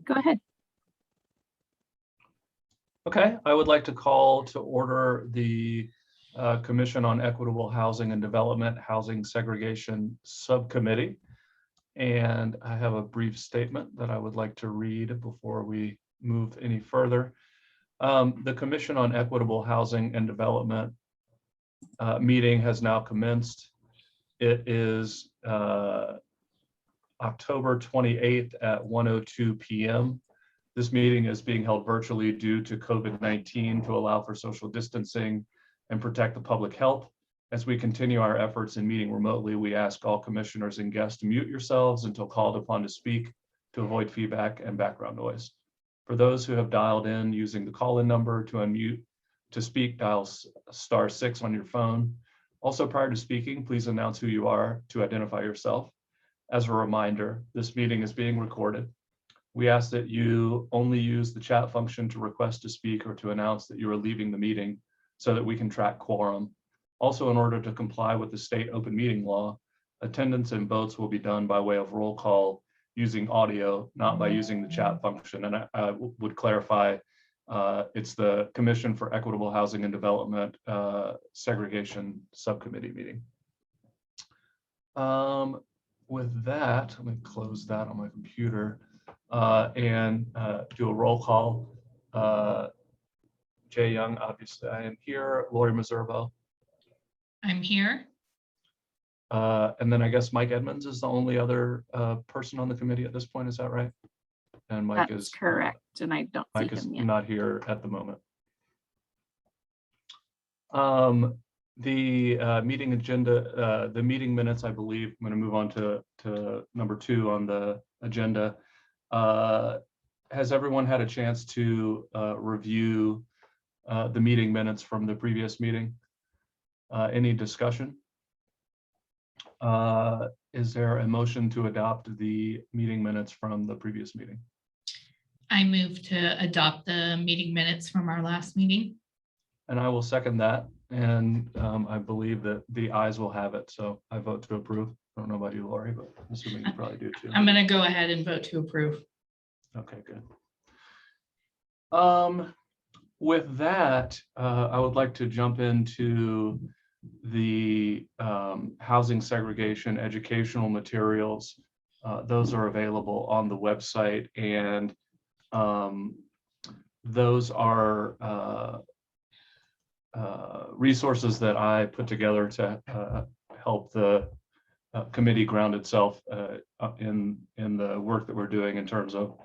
Go ahead. Okay, I would like to call to order the Commission on Equitable Housing and Development Housing Segregation Subcommittee. And I have a brief statement that I would like to read before we move any further. The Commission on Equitable Housing and Development meeting has now commenced. It is October 28th at 1:02 p.m. This meeting is being held virtually due to COVID-19 to allow for social distancing and protect the public health. As we continue our efforts in meeting remotely, we ask all commissioners and guests to mute yourselves until called upon to speak to avoid feedback and background noise. For those who have dialed in using the call-in number to unmute to speak, dial *6 on your phone. Also, prior to speaking, please announce who you are to identify yourself. As a reminder, this meeting is being recorded. We ask that you only use the chat function to request to speak or to announce that you are leaving the meeting so that we can track quorum. Also, in order to comply with the state open meeting law, attendance and votes will be done by way of roll call using audio, not by using the chat function. And I would clarify, it's the Commission for Equitable Housing and Development Segregation Subcommittee meeting. With that, let me close that on my computer. And do a roll call. Jay Young, obviously I am here. Lori Meservo. I'm here. And then I guess Mike Edmonds is the only other person on the committee at this point, is that right? And Mike That's is correct, and I don't Mike see is him yet. not here at the moment. The meeting agenda, the meeting minutes, I believe, I'm going to move on to number 2 on the agenda. Has everyone had a chance to review the meeting minutes from the previous meeting? Any discussion? Is there a motion to adopt the meeting minutes from the previous meeting? I move to adopt the meeting minutes from our last meeting. And I will second that. And I believe that the ayes will have it. So I vote to approve. I don't know about you, Lori, but I'm assuming you probably do too. I'm going to go ahead and vote to approve. Okay, good. With that, I would like to jump into the housing segregation educational materials. Those are available on the website, and those are resources that I put together to help the committee ground itself in the work that we're doing in terms of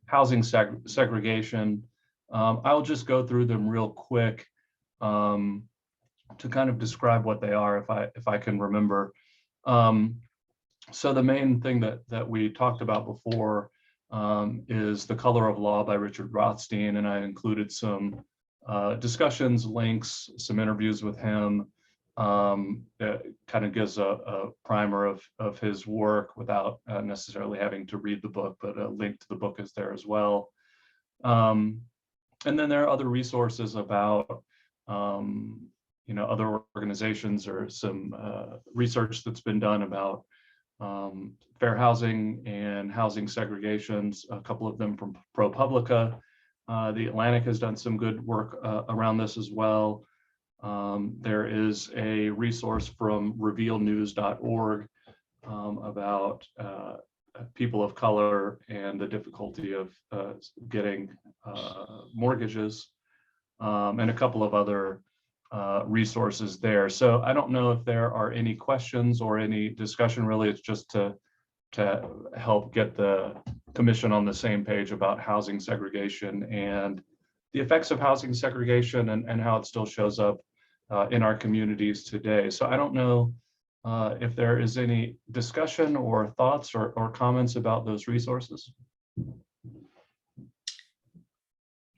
housing segregation. I'll just go through them real quick to kind of describe what they are, if I can remember. So the main thing that we talked about before is The Color of Law by Richard Rothstein, and I included some discussions, links, some interviews with him. It kind of gives a primer of his work without necessarily having to read the book, but a link to the book is there as well. And then there are other resources about other organizations, or some research that's been done about fair housing and housing segregations, a couple of them from ProPublica. The Atlantic has done some good work around this as well. There is a resource from revealnews.org about people of color and the difficulty of getting mortgages, and a couple of other resources there. So I don't know if there are any questions or any discussion. Really, it's just to help get the commission on the same page about housing segregation and the effects of housing segregation and how it still shows up in our communities today. So I don't know if there is any discussion or thoughts or comments about those resources.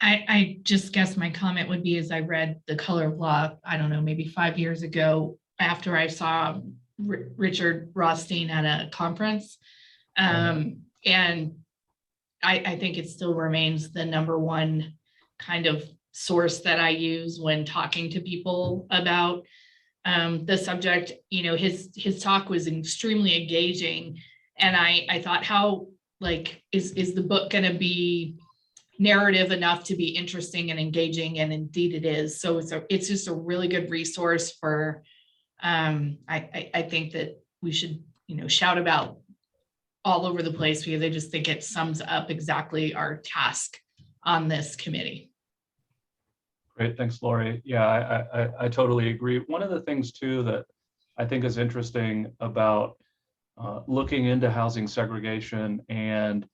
I just guess my comment would be, as I read The Color of Law, I don't know, maybe 5 years ago, after I saw Richard Rothstein at a conference. And I think it still remains the #1 kind of source that I use when talking to people about the subject. His talk was extremely engaging, and I thought how like, is the book going to be narrative enough to be interesting and engaging? And indeed it is. So it's just a really good resource for, I think that we should, shout about all over the place, because I just think it sums up exactly our task on this committee. Great, thanks, Lori. Yeah, I totally agree. One of the things too that I think is interesting about looking into housing segregation and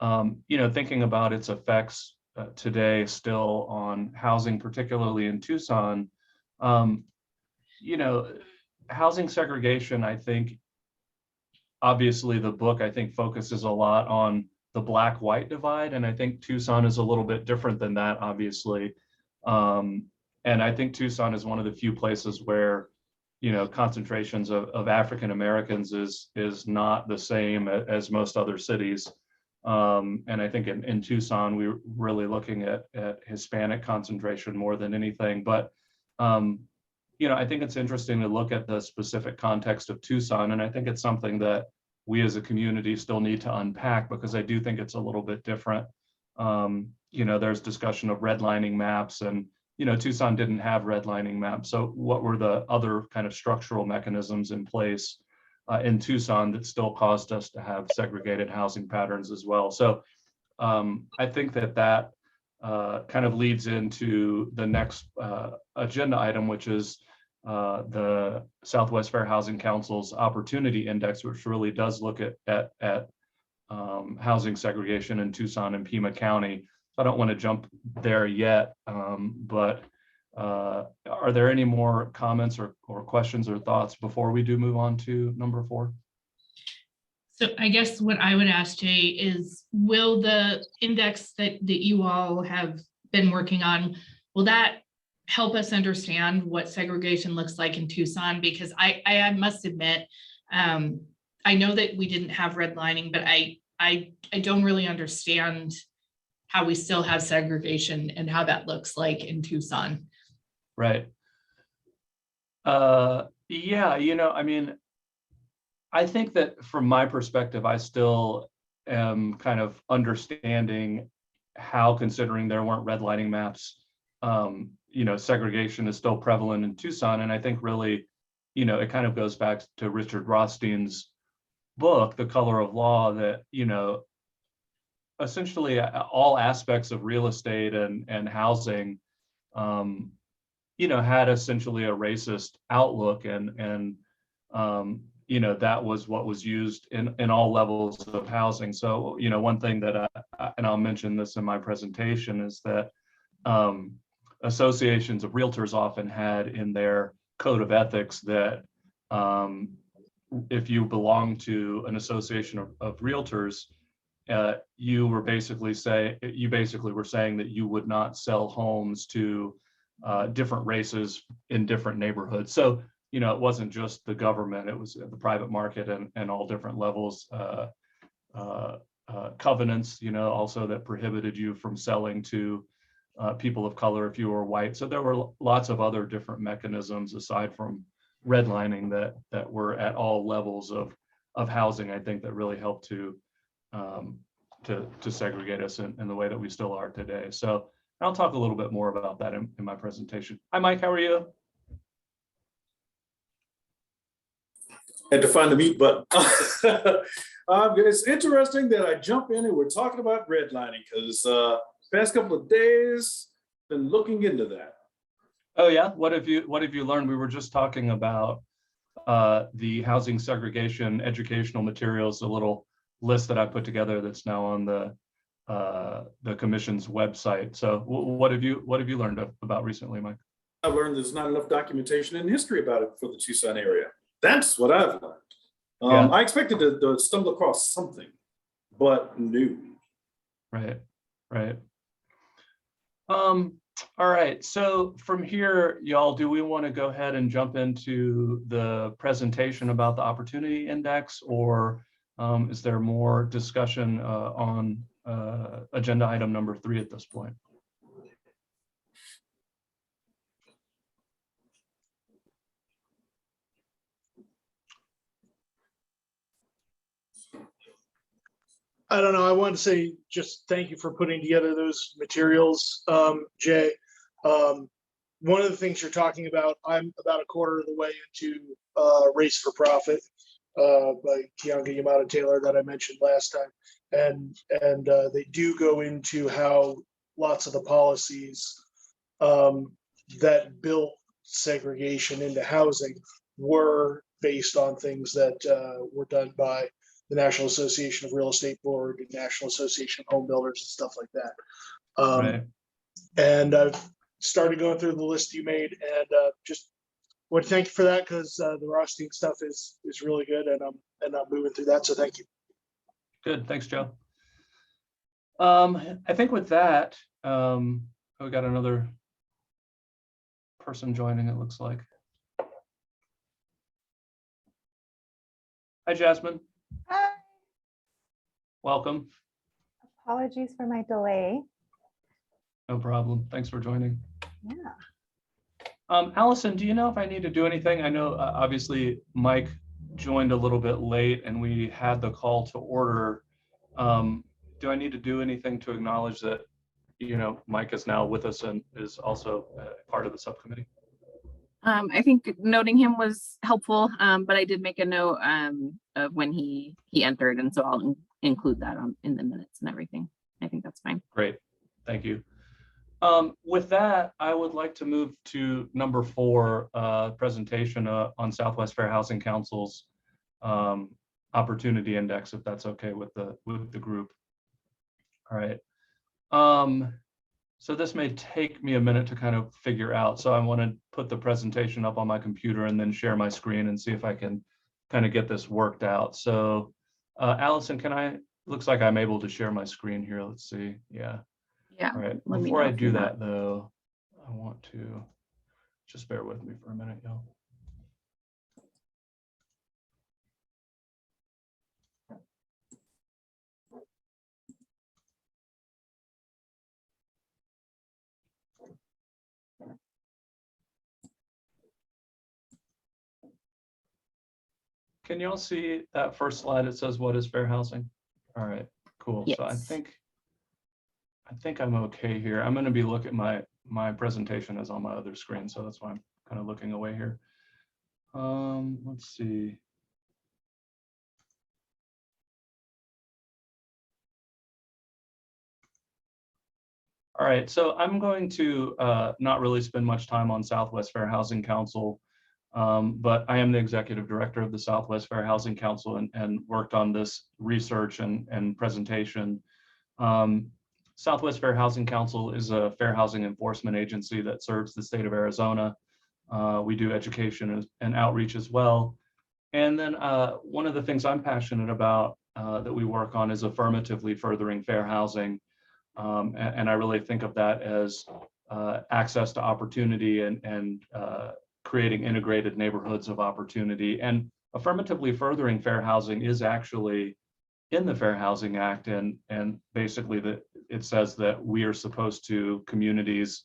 thinking about its effects today still on housing, particularly in Tucson. Housing segregation, I think, obviously the book, I think, focuses a lot on the black-white divide, and I think Tucson is a little bit different than that, obviously. And I think Tucson is one of the few places where, concentrations of African Americans is not the same as most other cities. And I think in Tucson, we're really looking at Hispanic concentration more than anything. But, I think it's interesting to look at the specific context of Tucson. And I think it's something that we as a community still need to unpack, because I do think it's a little bit different. There's discussion of redlining maps, and, Tucson didn't have redlining maps. So what were the other kind of structural mechanisms in place in Tucson that still caused us to have segregated housing patterns as well? So I think that kind of leads into the next agenda item, which is the Southwest Fair Housing Council's Opportunity Index, which really does look at housing segregation in Tucson and Pima County. I don't want to jump there yet, but are there any more comments or questions or thoughts before we do move on to number 4? So I guess what I would ask, Jay, is will the index that you all have been working on, will that help us understand what segregation looks like in Tucson? Because I must admit, I know that we didn't have redlining, but I don't really understand how we still have segregation and how that looks like in Tucson. Right. Yeah, I mean, I think that from my perspective, I still am kind of understanding how, considering there weren't redlining maps, segregation is still prevalent in Tucson. And I think really, it kind of goes back to Richard Rothstein's book, The Color of Law, that, essentially all aspects of real estate and housing, had essentially a racist outlook, and that was what was used in all levels of housing. So, one thing that and I'll mention this in my presentation, is that associations of realtors often had in their code of ethics that if you belong to an association of realtors, you basically were saying that you would not sell homes to different races in different neighborhoods. So, it wasn't just the government, it was the private market and all different levels, covenants, also that prohibited you from selling to people of color if you were white. So there were lots of other different mechanisms aside from redlining that were at all levels of housing, I think, that really helped to segregate us in the way that we still are today. So I'll talk a little bit more about that in my presentation. Hi, Mike, how are you? Had to find the mute button. It's interesting that I jump in and we're talking about redlining, because past couple of days been looking into that. Oh yeah, what have you learned? We were just talking about the housing segregation educational materials, a little list that I put together that's now on the commission's website. So what have you learned about recently, Mike? I've learned there's not enough documentation and history about it for the Tucson area. That's what I've learned. Yeah. I expected to stumble across something, but new. Right. All right. So from here, y'all, do we want to go ahead and jump into the presentation about the Opportunity Index, or is there more discussion on agenda item number 3 at this point? I don't know. I wanted to say just thank you for putting together those materials, Jay. One of the things you're talking about, I'm about a quarter of the way into Race for Profit by Keonga Yamada Taylor that I mentioned last time. And they do go into how lots of the policies that built segregation into housing were based on things that were done by the National Association of Real Estate Board and National Association of Home Builders and stuff like that. Right. And I've started going through the list you made, and just want to thank you for that, because the Rothstein stuff is really good, and I'm moving through that. So thank you. Good. Thanks, Joe. I think with that, we got another person joining, it looks like. Hi, Jasmine. Hi. Welcome. Apologies for my delay. No problem. Thanks for joining. Yeah. Allison, do you know if I need to do anything? I know obviously Mike joined a little bit late and we had the call to order. Do I need to do anything to acknowledge that, you know, Mike is now with us and is also part of the subcommittee? I think noting him was helpful, but I did make a note of when he entered, and so I'll include that in the minutes and everything. I think that's fine. Great, thank you. With that, I would like to move to number 4, presentation on Southwest Fair Housing Council's opportunity index, if that's okay with the group. All right. So this may take me a minute to kind of figure out. So I want to put the presentation up on my computer and then share my screen and see if I can kind of get this worked out. So Allison, looks like I'm able to share my screen here. Let's see. Yeah. Yeah. All right. Before I do that though, I want to just bear with me for a minute, y'all. Can y'all see that first slide? It says, what is fair housing? All right, cool. Yes. So I think I'm okay here. I'm going to be looking at my presentation is on my other screen, so that's why I'm kind of looking away here. Let's see. All right, so I'm going to not really spend much time on Southwest Fair Housing Council, but I am the executive director of the Southwest Fair Housing Council and worked on this research and presentation. Southwest Fair Housing Council is a fair housing enforcement agency that serves the state of Arizona. We do education and outreach as well. And then one of the things I'm passionate about that we work on is affirmatively furthering fair housing. And I really think of that as access to opportunity and creating integrated neighborhoods of opportunity. And affirmatively furthering fair housing is actually in the Fair Housing Act, and basically it says that we are supposed to, communities,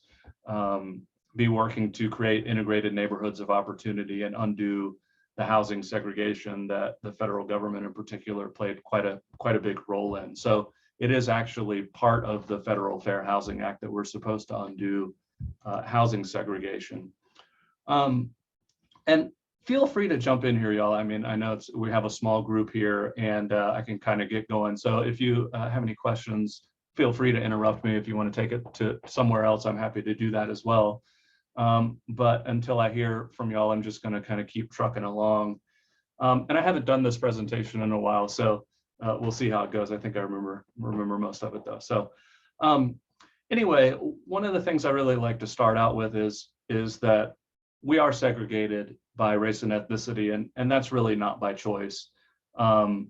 be working to create integrated neighborhoods of opportunity and undo the housing segregation that the federal government in particular played quite a big role in. So it is actually part of the Federal Fair Housing Act that we're supposed to undo housing segregation. And feel free to jump in here, y'all. I mean, I know we have a small group here and I can kind of get going. So if you have any questions, feel free to interrupt me. If you want to take it to somewhere else, I'm happy to do that as well. But until I hear from y'all, I'm just going to kind of keep trucking along. And I haven't done this presentation in a while, so we'll see how it goes. I think I remember most of it though. So anyway, one of the things I really like to start out with is that we are segregated by race and ethnicity, and that's really not by choice. You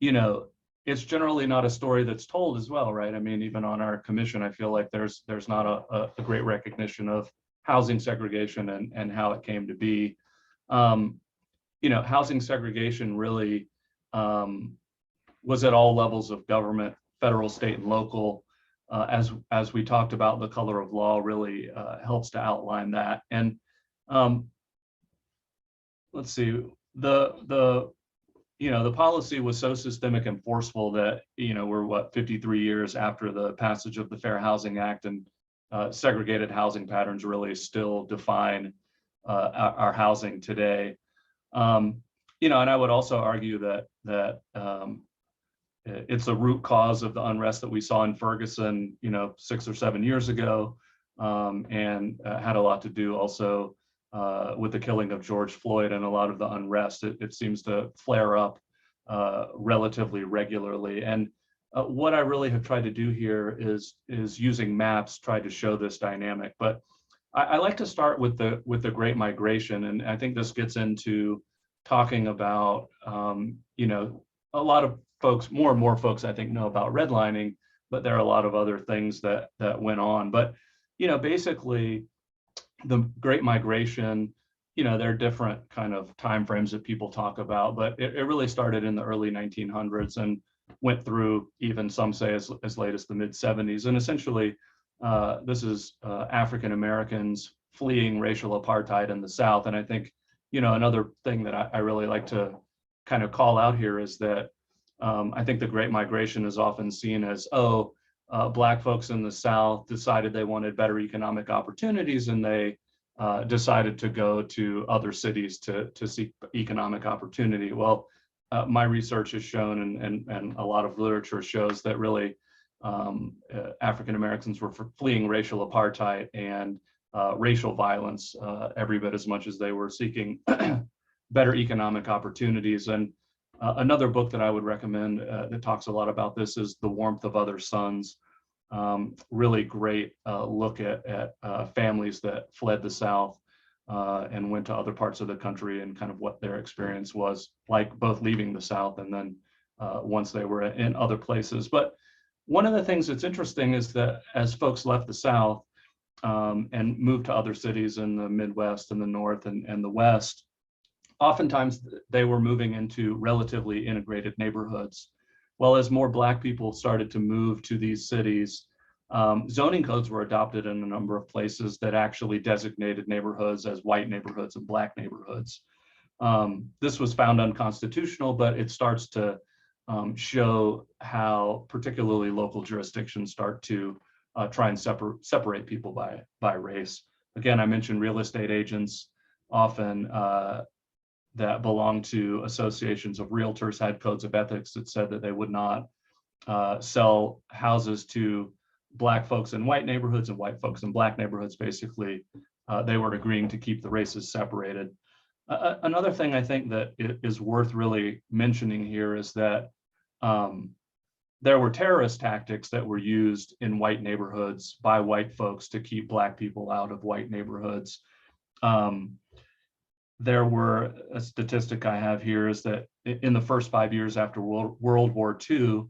know, it's generally not a story that's told as well, right? I mean, even on our commission, I feel like there's not a great recognition of housing segregation and how it came to be. You know, housing segregation really was at all levels of government, federal, state, and local. As we talked about, the color of law really helps to outline that. And let's see, the the policy was so systemic and forceful that, we're 53 years after the passage of the Fair Housing Act, and segregated housing patterns really still define our housing today. And I would also argue that it's a root cause of the unrest that we saw in Ferguson, 6 or 7 years ago, and had a lot to do also with the killing of George Floyd, and a lot of the unrest. It seems to flare up relatively regularly. And what I really have tried to do here is using maps, try to show this dynamic. But I like to start with the Great Migration, and I think this gets into talking about, a lot of folks, more and more folks, I think, know about redlining, but there are a lot of other things that went on. But basically, the Great Migration, there are different kind of timeframes that people talk about, but it really started in the early 1900s and went through, even some say as late as the mid 70s. And essentially, this is African Americans fleeing racial apartheid in the South. And I think, another thing that I really like to kind of call out here is that I think the Great Migration is often seen as, Black folks in the South decided they wanted better economic opportunities, and they decided to go to other cities to seek economic opportunity. Well, my research has shown, and a lot of literature shows, that really African Americans were fleeing racial apartheid and racial violence every bit as much as they were seeking better economic opportunities. And another book that I would recommend that talks a lot about this is The Warmth of Other Suns. Really great look at families that fled the South and went to other parts of the country, and kind of what their experience was like, both leaving the South and then once they were in other places. But one of the things that's interesting is that as folks left the South and moved to other cities in the Midwest and the North and the West, oftentimes they were moving into relatively integrated neighborhoods. Well, as more Black people started to move to these cities, zoning codes were adopted in a number of places that actually designated neighborhoods as white neighborhoods and Black neighborhoods. This was found unconstitutional, but it starts to show how particularly local jurisdictions start to try and separate people by race. Again, I mentioned real estate agents often that belong to associations of realtors had codes of ethics that said that they would not sell houses to Black folks in white neighborhoods and white folks in Black neighborhoods. Basically, they were agreeing to keep the races separated. Another thing I think that is worth really mentioning here is that there were terrorist tactics that were used in white neighborhoods by white folks to keep Black people out of white neighborhoods. There were, a statistic I have here is that in the first 5 years after World War II,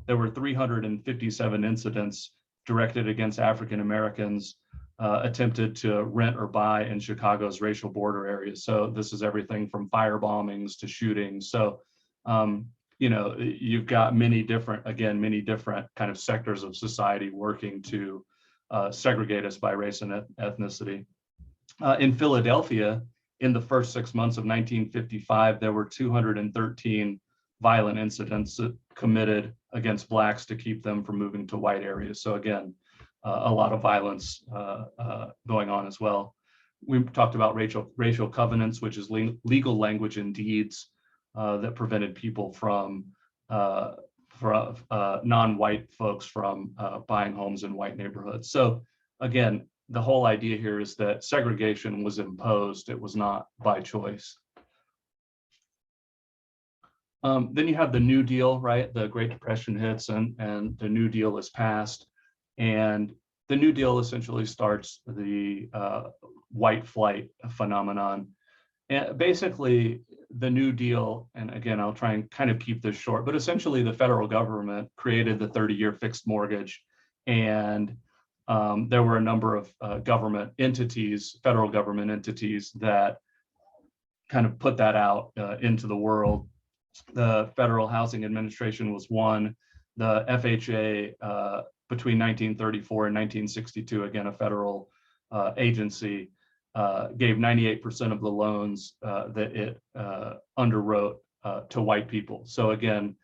there were 357 incidents directed against African Americans attempted to rent or buy in Chicago's racial border areas. So this is everything from fire bombings to shootings. So, you've got many different kind of sectors of society working to segregate us by race and ethnicity. In Philadelphia, in the first 6 months of 1955, there were 213 violent incidents committed against Blacks to keep them from moving to white areas. So again, a lot of violence going on as well. We talked about racial covenants, which is legal language in deeds that prevented people from non-white folks from buying homes in white neighborhoods. So again, the whole idea here is that segregation was imposed. It was not by choice. Then you have the New Deal, right? The Great Depression hits and the New Deal is passed. And the New Deal essentially starts the white flight phenomenon. And basically, the New Deal, and again, I'll try and kind of keep this short, but essentially the federal government created the 30-year fixed mortgage. And there were a number of government entities, federal government entities, that kind of put that out into the world. The Federal Housing Administration was one. The FHA between 1934 and 1962, again, a federal agency, gave 98% of the loans that it underwrote to white people. So again,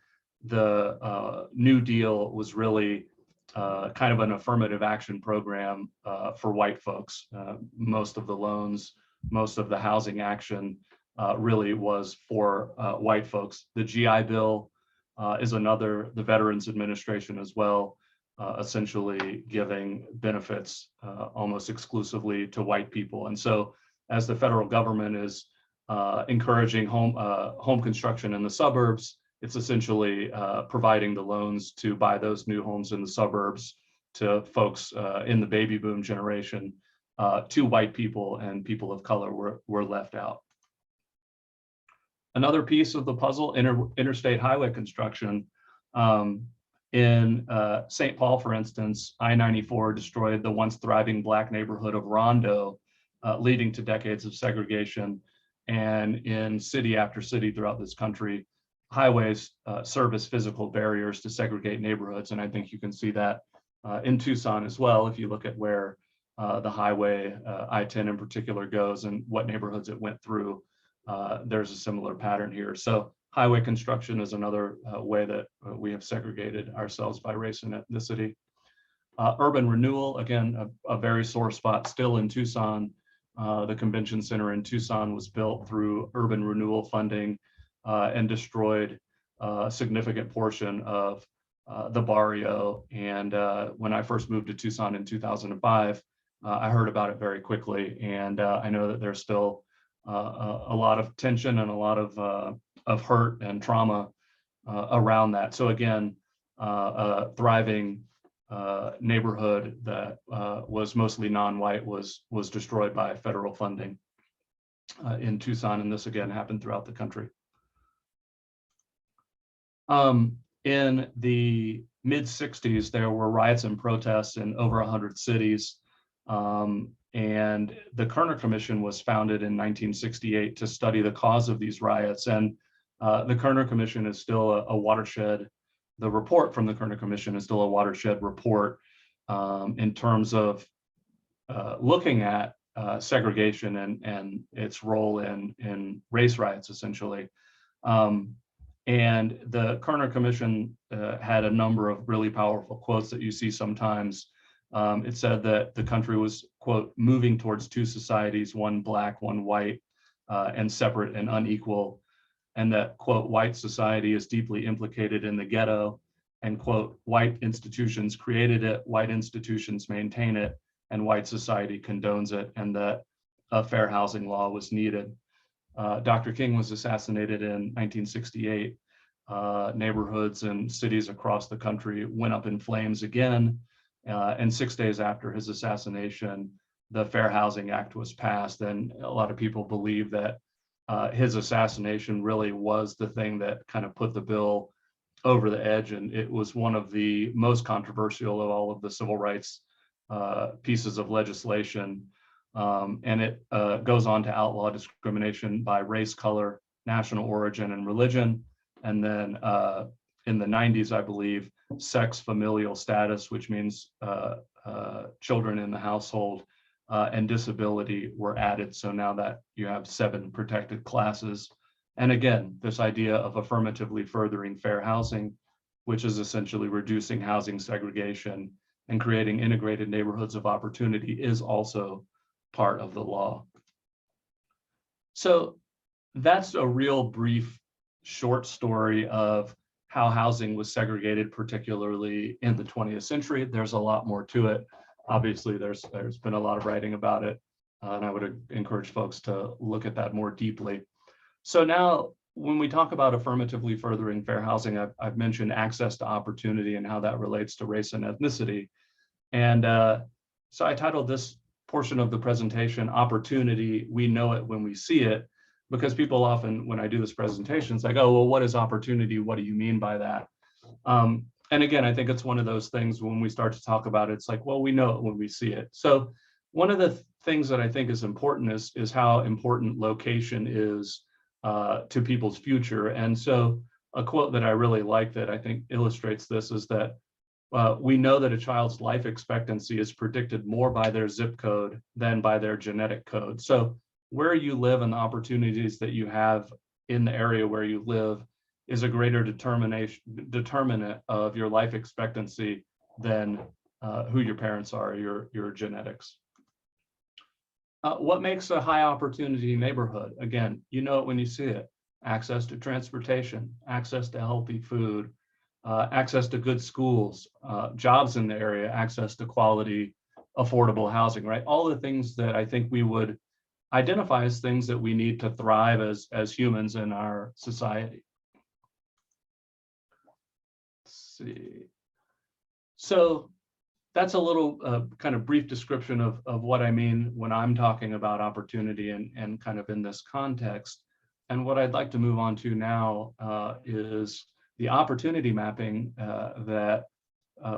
the New Deal was really kind of an affirmative action program for white folks. Most of the loans, most of the housing action really was for white folks. The GI Bill is another, the Veterans Administration as well, essentially giving benefits almost exclusively to white people. And so as the federal government is encouraging home construction in the suburbs, it's essentially providing the loans to buy those new homes in the suburbs to folks in the baby boom generation. To white people and people of color were left out. Another piece of the puzzle, interstate highway construction. In St. Paul, for instance, I-94 destroyed the once thriving Black neighborhood of Rondo, leading to decades of segregation. And in city after city throughout this country, highways serve as physical barriers to segregate neighborhoods. And I think you can see that in Tucson as well, if you look at where the highway, I-10 in particular, goes and what neighborhoods it went through. There's a similar pattern here. So highway construction is another way that we have segregated ourselves by race and ethnicity. Urban renewal, again, a very sore spot still in Tucson. The convention center in Tucson was built through urban renewal funding and destroyed a significant portion of the barrio. And when I first moved to Tucson in 2005, I heard about it very quickly. And I know that there's still a lot of tension and a lot of hurt and trauma around that. So again, a thriving neighborhood that was mostly non-white was destroyed by federal funding in Tucson, and this again happened throughout the country. In the mid-60s, there were riots and protests in over 100 cities, and the Kerner Commission was founded in 1968 to study the cause of these riots. And the Kerner Commission is still a watershed. The report from the Kerner Commission is still a watershed report in terms of looking at segregation and its role in race riots, essentially. And the Kerner Commission had a number of really powerful quotes that you see sometimes. It said that the country was, quote, moving towards two societies, one Black, one white, and separate and unequal. And that, quote, white society is deeply implicated in the ghetto, and, quote, white institutions created it, white institutions maintain it, and white society condones it, and that a fair housing law was needed. Dr. King was assassinated in 1968. Neighborhoods and cities across the country went up in flames again. And 6 days after his assassination, the Fair Housing Act was passed. And a lot of people believe that his assassination really was the thing that kind of put the bill over the edge. And it was one of the most controversial of all of the civil rights pieces of legislation. And it goes on to outlaw discrimination by race, color, national origin, and religion. And then in the 90s, I believe, sex, familial status, which means children in the household, and disability were added. So now that you have 7 protected classes. And again, this idea of affirmatively furthering fair housing, which is essentially reducing housing segregation and creating integrated neighborhoods of opportunity, is also part of the law. So that's a real brief, short story of how housing was segregated, particularly in the 20th century. There's a lot more to it. Obviously, there's been a lot of writing about it, and I would encourage folks to look at that more deeply. So now, when we talk about affirmatively furthering fair housing, I've mentioned access to opportunity and how that relates to race and ethnicity. And so I titled this portion of the presentation, Opportunity, We Know It When We See It, because people often, when I do this presentation, it's like, oh, well, what is opportunity? What do you mean by that? And again, I think it's one of those things when we start to talk about it, it's like, well, we know it when we see it. So one of the things that I think is important is how important location is to people's future. And so a quote that I really like that I think illustrates this is that we know that a child's life expectancy is predicted more by their zip code than by their genetic code. So where you live and the opportunities that you have in the area where you live is a greater determinant of your life expectancy than who your parents are, your genetics. What makes a high opportunity neighborhood? Again, you know it when you see it. Access to transportation, access to healthy food, access to good schools, jobs in the area, access to quality, affordable housing, right? All the things that I think we would identify as things that we need to thrive as humans in our society. Let's see. So that's a little kind of brief description of what I mean when I'm talking about opportunity and kind of in this context. And what I'd like to move on to now is the opportunity mapping that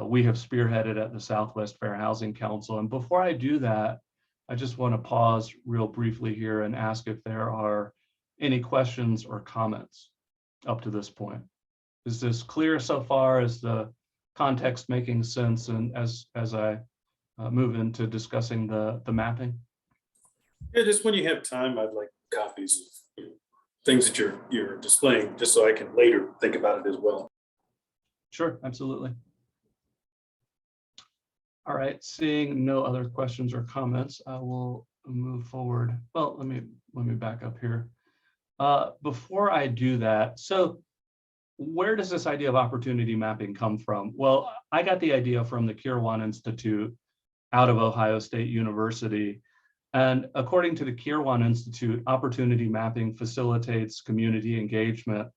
we have spearheaded at the Southwest Fair Housing Council. And before I do that, I just want to pause real briefly here and ask if there are any questions or comments up to this point. Is this clear so far? Is the context making sense? And as I move into discussing the mapping? Yeah, just when you have time, I'd like copies of things that you're displaying, just so I can later think about it as well. Sure, absolutely. All right, seeing no other questions or comments, I will move forward. Well, let me back up here. Before I do that, so where does this idea of opportunity mapping come from? Well, I got the idea from the Kirwan Institute out of Ohio State University. And according to the Kirwan Institute, opportunity mapping facilitates community engagement,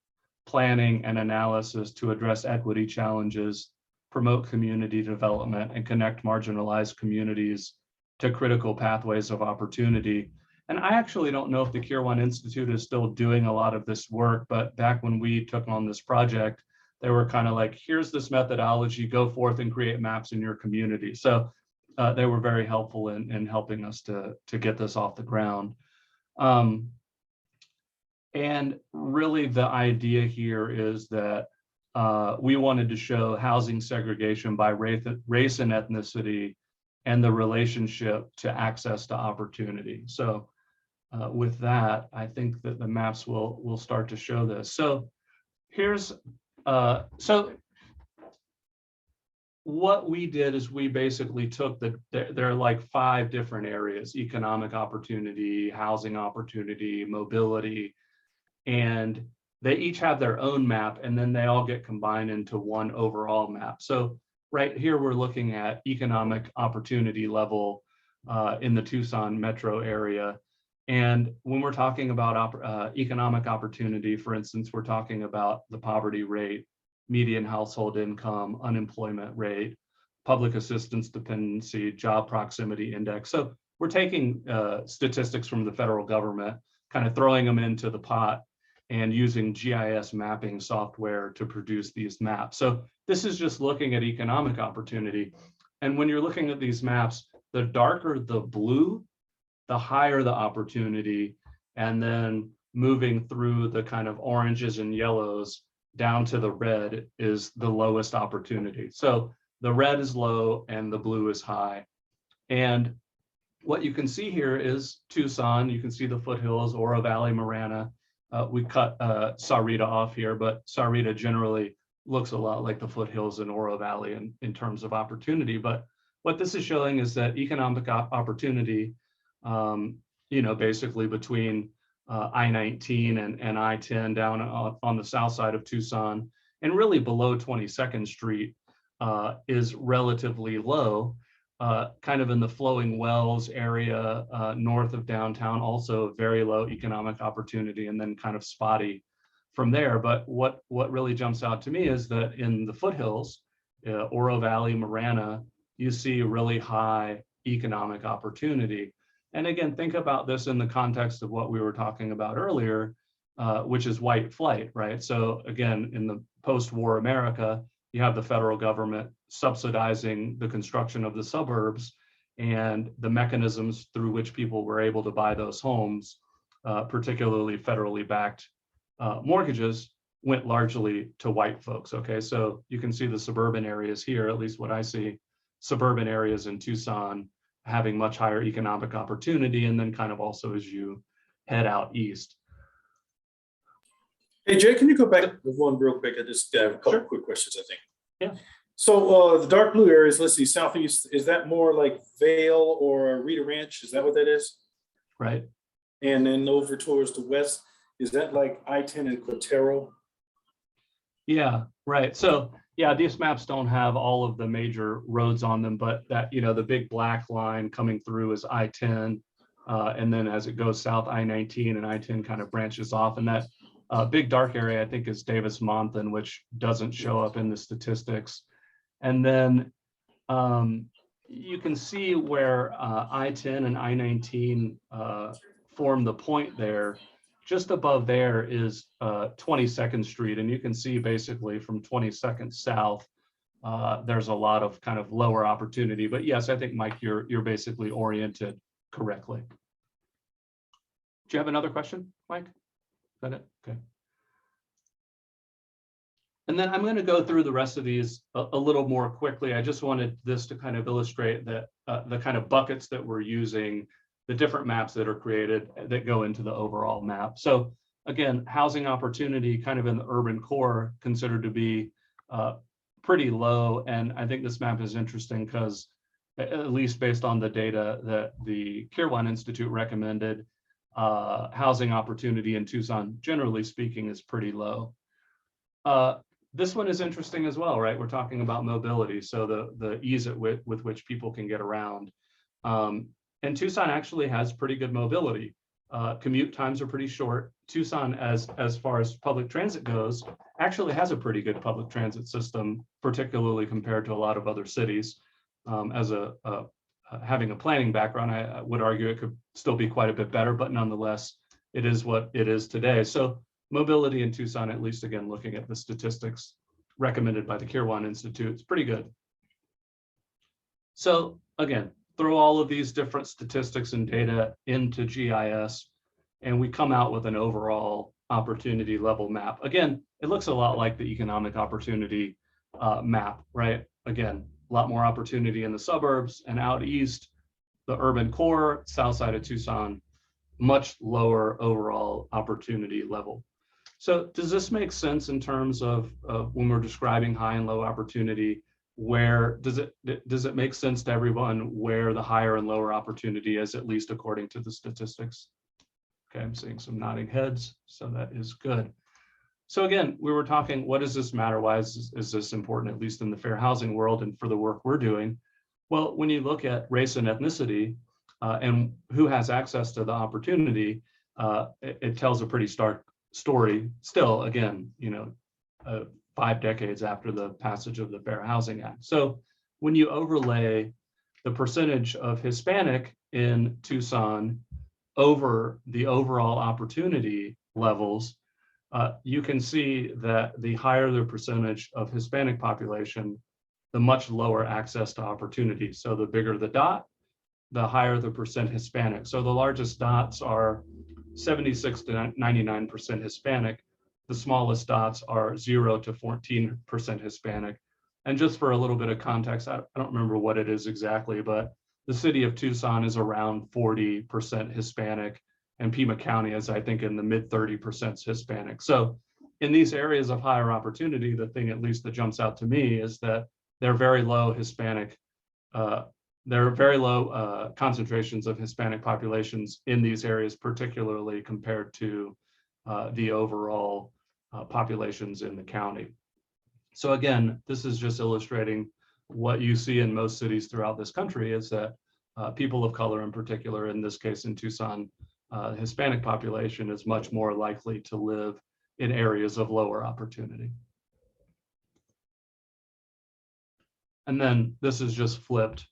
planning, and analysis to address equity challenges, promote community development, and connect marginalized communities to critical pathways of opportunity. And I actually don't know if the Kirwan Institute is still doing a lot of this work, but back when we took on this project, they were kind of like, here's this methodology, go forth and create maps in your community. So they were very helpful in helping us to get this off the ground. And really the idea here is that we wanted to show housing segregation by race and ethnicity and the relationship to access to opportunity. So with that, I think that the maps will start to show this. So here's, so what we did is we basically took there are like 5 different areas: economic opportunity, housing opportunity, mobility, and they each have their own map, and then they all get combined into one overall map. So right here, we're looking at economic opportunity level in the Tucson metro area. And when we're talking about economic opportunity, for instance, we're talking about the poverty rate, median household income, unemployment rate, public assistance dependency, job proximity index. So we're taking statistics from the federal government, kind of throwing them into the pot and using GIS mapping software to produce these maps. So this is just looking at economic opportunity. And when you're looking at these maps, the darker the blue, the higher the opportunity, and then moving through the kind of oranges and yellows down to the red is the lowest opportunity. So the red is low and the blue is high. And what you can see here is Tucson. You can see the foothills, Oro Valley, Marana. We cut Sahuarita off here, but Sahuarita generally looks a lot like the foothills in Oro Valley in terms of opportunity. But what this is showing is that economic opportunity, basically between I-19 and I-10 down on the south side of Tucson, and really below 22nd Street is relatively low, kind of in the Flowing Wells area north of downtown, also very low economic opportunity, and then kind of spotty from there. But what really jumps out to me is that in the foothills, Oro Valley, Marana, you see really high economic opportunity. And again, think about this in the context of what we were talking about earlier, which is white flight, right? So again, in the post-war America, you have the federal government subsidizing the construction of the suburbs, and the mechanisms through which people were able to buy those homes, particularly federally backed mortgages, went largely to white folks, okay? So you can see the suburban areas here, at least what I see, suburban areas in Tucson having much higher economic opportunity, and then kind of also as you head out east. Hey, Jay, can you go back with one real quick? I just have a couple Sure. quick questions, I think. Yeah. So the dark blue areas, let's see, southeast, is that more like Vale or Rita Ranch? Is that what that is? Right. And then over towards the west, is that like I-10 and Quintero? Yeah, right. So yeah, these maps don't have all of the major roads on them, but that, the big black line coming through is I-10. And then as it goes south, I-19 and I-10 kind of branches off. And that big dark area, I think, is Davis-Monthan, which doesn't show up in the statistics. And then you can see where I-10 and I-19 form the point there. Just above there is 22nd Street, and you can see basically from 22nd south, there's a lot of kind of lower opportunity. But yes, I think, Mike, you're basically oriented correctly. Do you have another question, Mike? Is that it? Okay. And then I'm going to go through the rest of these a little more quickly. I just wanted this to kind of illustrate that the kind of buckets that we're using, the different maps that are created that go into the overall map. So again, housing opportunity kind of in the urban core considered to be pretty low. And I think this map is interesting because, at least based on the data that the Kirwan Institute recommended, housing opportunity in Tucson, generally speaking, is pretty low. This one is interesting as well, right? We're talking about mobility, so the ease with which people can get around. And Tucson actually has pretty good mobility. Commute times are pretty short. Tucson, as far as public transit goes, actually has a pretty good public transit system, particularly compared to a lot of other cities. Having a planning background, I would argue it could still be quite a bit better, but nonetheless, it is what it is today. So mobility in Tucson, at least again, looking at the statistics recommended by the Kirwan Institute, it's pretty good. So again, throw all of these different statistics and data into GIS, and we come out with an overall opportunity level map. Again, it looks a lot like the economic opportunity map, right? Again, a lot more opportunity in the suburbs and out east, the urban core, south side of Tucson, much lower overall opportunity level. So does this make sense in terms of when we're describing high and low opportunity? Where does it make sense to everyone where the higher and lower opportunity is, at least according to the statistics? Okay, I'm seeing some nodding heads, so that is good. So again, we were talking, what does this matter? Why is this important, at least in the fair housing world and for the work we're doing? Well, when you look at race and ethnicity and who has access to the opportunity, it tells a pretty stark story still, again, 5 decades after the passage of the Fair Housing Act. So when you overlay the percentage of Hispanic in Tucson over the overall opportunity levels, you can see that the higher the percentage of Hispanic population, the much lower access to opportunity. So the bigger the dot, the higher the percent Hispanic. So the largest dots are 76 to 99% Hispanic. The smallest dots are 0 to 14% Hispanic. And just for a little bit of context, I don't remember what it is exactly, but the city of Tucson is around 40% Hispanic, and Pima County is, I think, in the mid 30% Hispanic. So in these areas of higher opportunity, the thing at least that jumps out to me is that they're very low Hispanic, there are very low concentrations of Hispanic populations in these areas, particularly compared to the overall populations in the county. So again, this is just illustrating what you see in most cities throughout this country is that people of color in particular, in this case in Tucson, Hispanic population is much more likely to live in areas of lower opportunity. And then this is just flipped.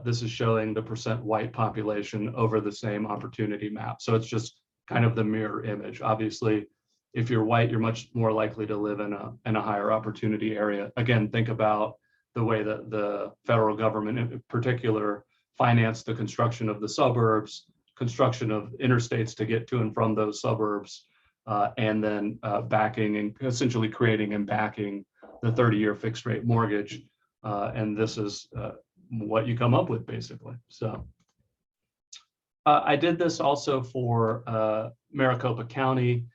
This is showing the percent white population over the same opportunity map. So it's just kind of the mirror image. Obviously, if you're white, you're much more likely to live in a higher opportunity area. Again, think about the way that the federal government in particular financed the construction of the suburbs, construction of interstates to get to and from those suburbs, and then backing and essentially creating and backing the 30-year fixed rate mortgage. And this is what you come up with basically. So I did this also for Maricopa County.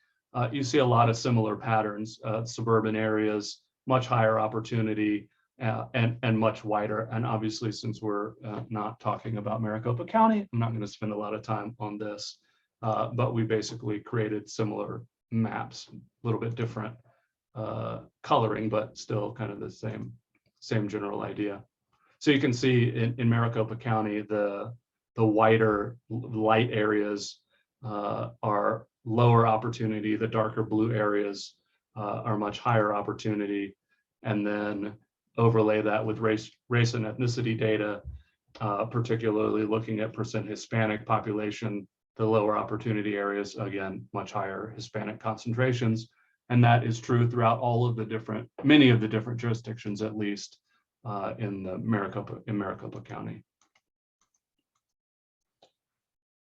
you see a lot of similar patterns. Suburban areas, much higher opportunity, and much wider. And obviously, since we're not talking about Maricopa County, I'm not going to spend a lot of time on this, but we basically created similar maps, a little bit different coloring, but still kind of the same general idea. So you can see in Maricopa County, the wider light areas are lower opportunity. The darker blue areas are much higher opportunity. And then overlay that with race and ethnicity data, particularly looking at percent Hispanic population, the lower opportunity areas, again, much higher Hispanic concentrations. And that is true throughout many of the different jurisdictions, at least in Maricopa County.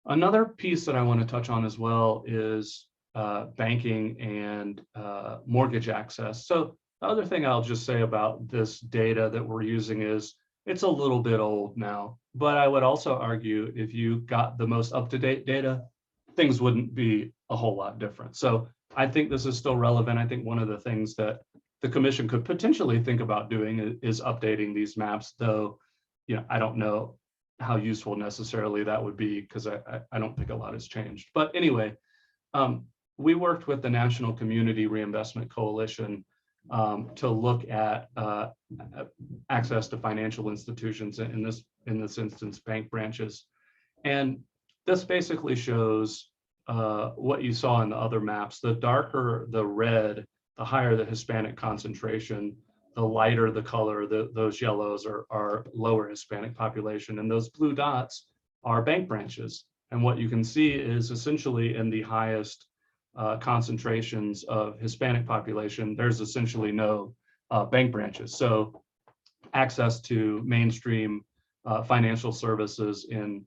Another piece that I want to touch on as well is banking and mortgage access. So the other thing I'll just say about this data that we're using is it's a little bit old now, but I would also argue if you got the most up-to-date data, things wouldn't be a whole lot different. So I think this is still relevant. I think one of the things that the commission could potentially think about doing is updating these maps, though, I don't know how useful necessarily that would be because I don't think a lot has changed. But anyway, we worked with the National Community Reinvestment Coalition to look at access to financial institutions, in this instance, bank branches. And this basically shows what you saw in the other maps. The darker the red, the higher the Hispanic concentration, the lighter the color, those yellows are lower Hispanic population, and those blue dots are bank branches. And what you can see is essentially in the highest concentrations of Hispanic population, there's essentially no bank branches. So access to mainstream financial services in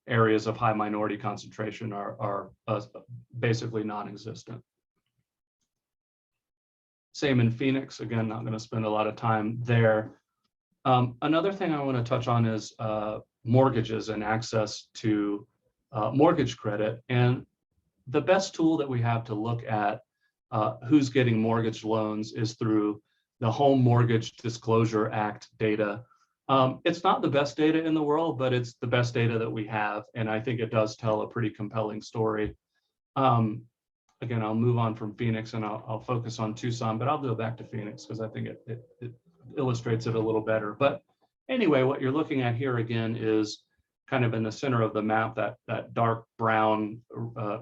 areas of high minority concentration are basically non-existent. Same in Phoenix, again, not going to spend a lot of time there. Another thing I want to touch on is mortgages and access to mortgage credit. And the best tool that we have to look at who's getting mortgage loans is through the Home Mortgage Disclosure Act data. It's not the best data in the world, but it's the best data that we have. And I think it does tell a pretty compelling story. Again, I'll move on from Phoenix and I'll focus on Tucson, but I'll go back to Phoenix because I think it illustrates it a little better. But anyway, what you're looking at here again is kind of in the center of the map, that dark brown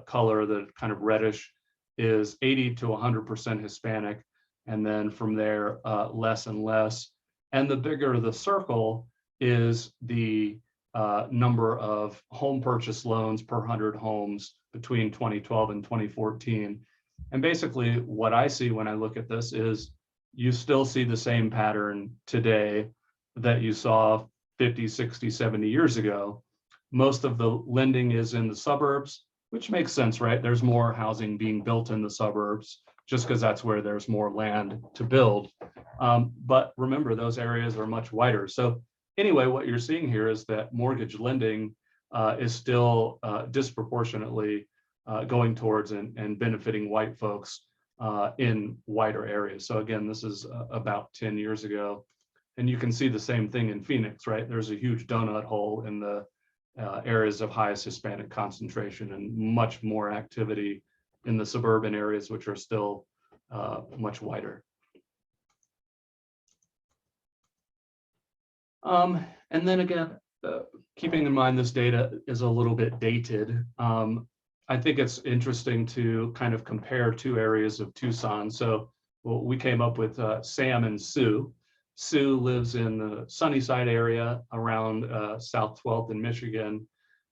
color, the kind of reddish, is 80 to 100% Hispanic. And then from there, less and less. And the bigger the circle is the number of home purchase loans per 100 homes between 2012 and 2014. And basically what I see when I look at this is you still see the same pattern today that you saw 50, 60, 70 years ago. Most of the lending is in the suburbs, which makes sense, right? There's more housing being built in the suburbs just because that's where there's more land to build. But remember, those areas are much wider. So anyway, what you're seeing here is that mortgage lending is still disproportionately going towards and benefiting white folks in wider areas. So again, this is about 10 years ago. And you can see the same thing in Phoenix, right? There's a huge donut hole in the areas of highest Hispanic concentration and much more activity in the suburban areas, which are still much wider. And then again, keeping in mind this data is a little bit dated, I think it's interesting to kind of compare two areas of Tucson. So we came up with Sam and Sue. Sue lives in the Sunnyside area around South 12th in Michigan.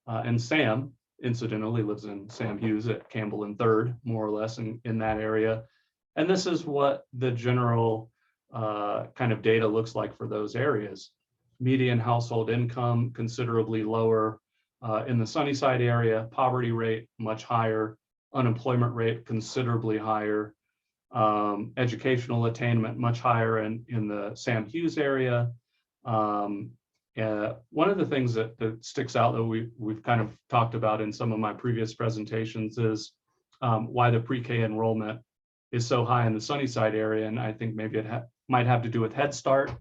And Sam, incidentally, lives in Sam Hughes at Campbell and 3rd, more or less in that area. And this is what the general kind of data looks like for those areas. Median household income considerably lower in the Sunnyside area, poverty rate much higher, unemployment rate considerably higher, educational attainment much higher in the Sam Hughes area. One of the things that sticks out that we've kind of talked about in some of my previous presentations is why the pre-K enrollment is so high in the Sunnyside area. And I think maybe it might have to do with Head Start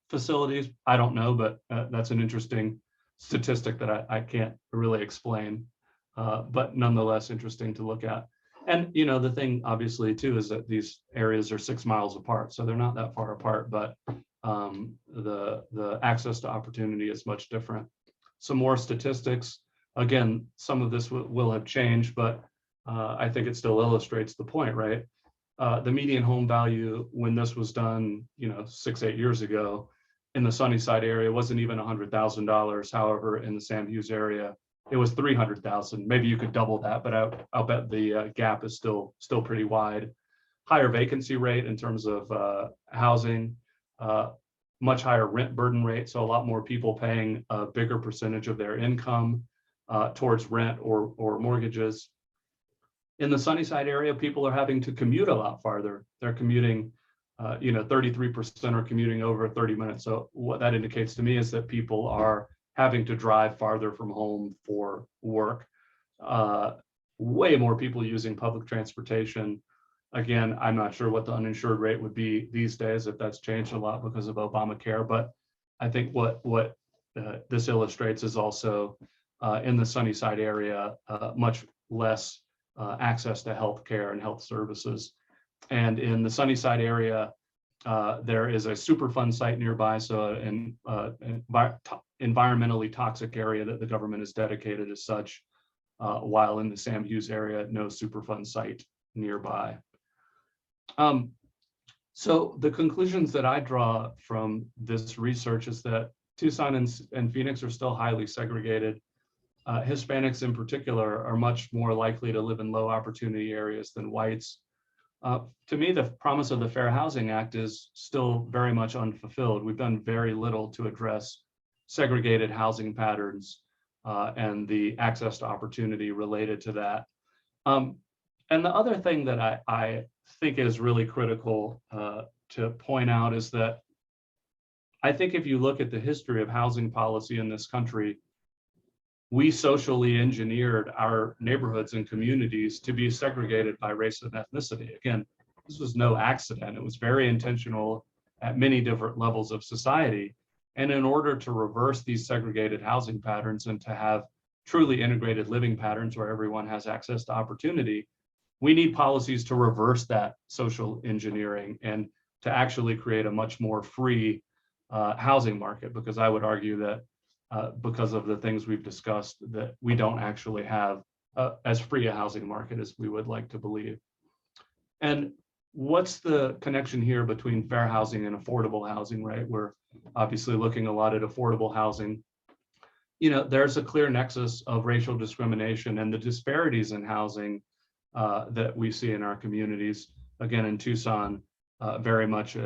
facilities. I don't know, but that's an interesting statistic that I can't really explain, but nonetheless interesting to look at. And the thing obviously too is that these areas are 6 miles apart, so they're not that far apart, but the access to opportunity is much different. Some more statistics. Again, some of this will have changed, but I think it still illustrates the point, right? The median home value when this was done, 6-8 years ago in the Sunnyside area wasn't even $100,000. However, in the Sam Hughes area, it was 300,000. Maybe you could double that, but I'll bet the gap is still pretty wide. Higher vacancy rate in terms of housing, much higher rent burden rate. So a lot more people paying a bigger percentage of their income towards rent or mortgages. In the Sunnyside area, people are having to commute a lot farther. They're commuting, 33% are commuting over 30 minutes. So what that indicates to me is that people are having to drive farther from home for work. Way more people using public transportation. Again, I'm not sure what the uninsured rate would be these days, if that's changed a lot because of Obamacare, but I think what this illustrates is also in the Sunnyside area, much less access to health care and health services. And in the Sunnyside area, there is a Superfund site nearby, so an environmentally toxic area that the government has dedicated as such, while in the Sam Hughes area, no Superfund site nearby. So the conclusions that I draw from this research is that Tucson and Phoenix are still highly segregated. Hispanics in particular are much more likely to live in low opportunity areas than whites. To me, the promise of the Fair Housing Act is still very much unfulfilled. We've done very little to address segregated housing patterns and the access to opportunity related to that. And the other thing that I think is really critical to point out is that I think if you look at the history of housing policy in this country, we socially engineered our neighborhoods and communities to be segregated by race and ethnicity. Again, this was no accident. It was very intentional at many different levels of society. And in order to reverse these segregated housing patterns and to have truly integrated living patterns where everyone has access to opportunity, we need policies to reverse that social engineering and to actually create a much more free housing market, because I would argue that because of the things we've discussed, that we don't actually have as free a housing market as we would like to believe. And what's the connection here between fair housing and affordable housing, right? We're obviously looking a lot at affordable housing. There's a clear nexus of racial discrimination and the disparities in housing that we see in our communities. Again, in Tucson, very much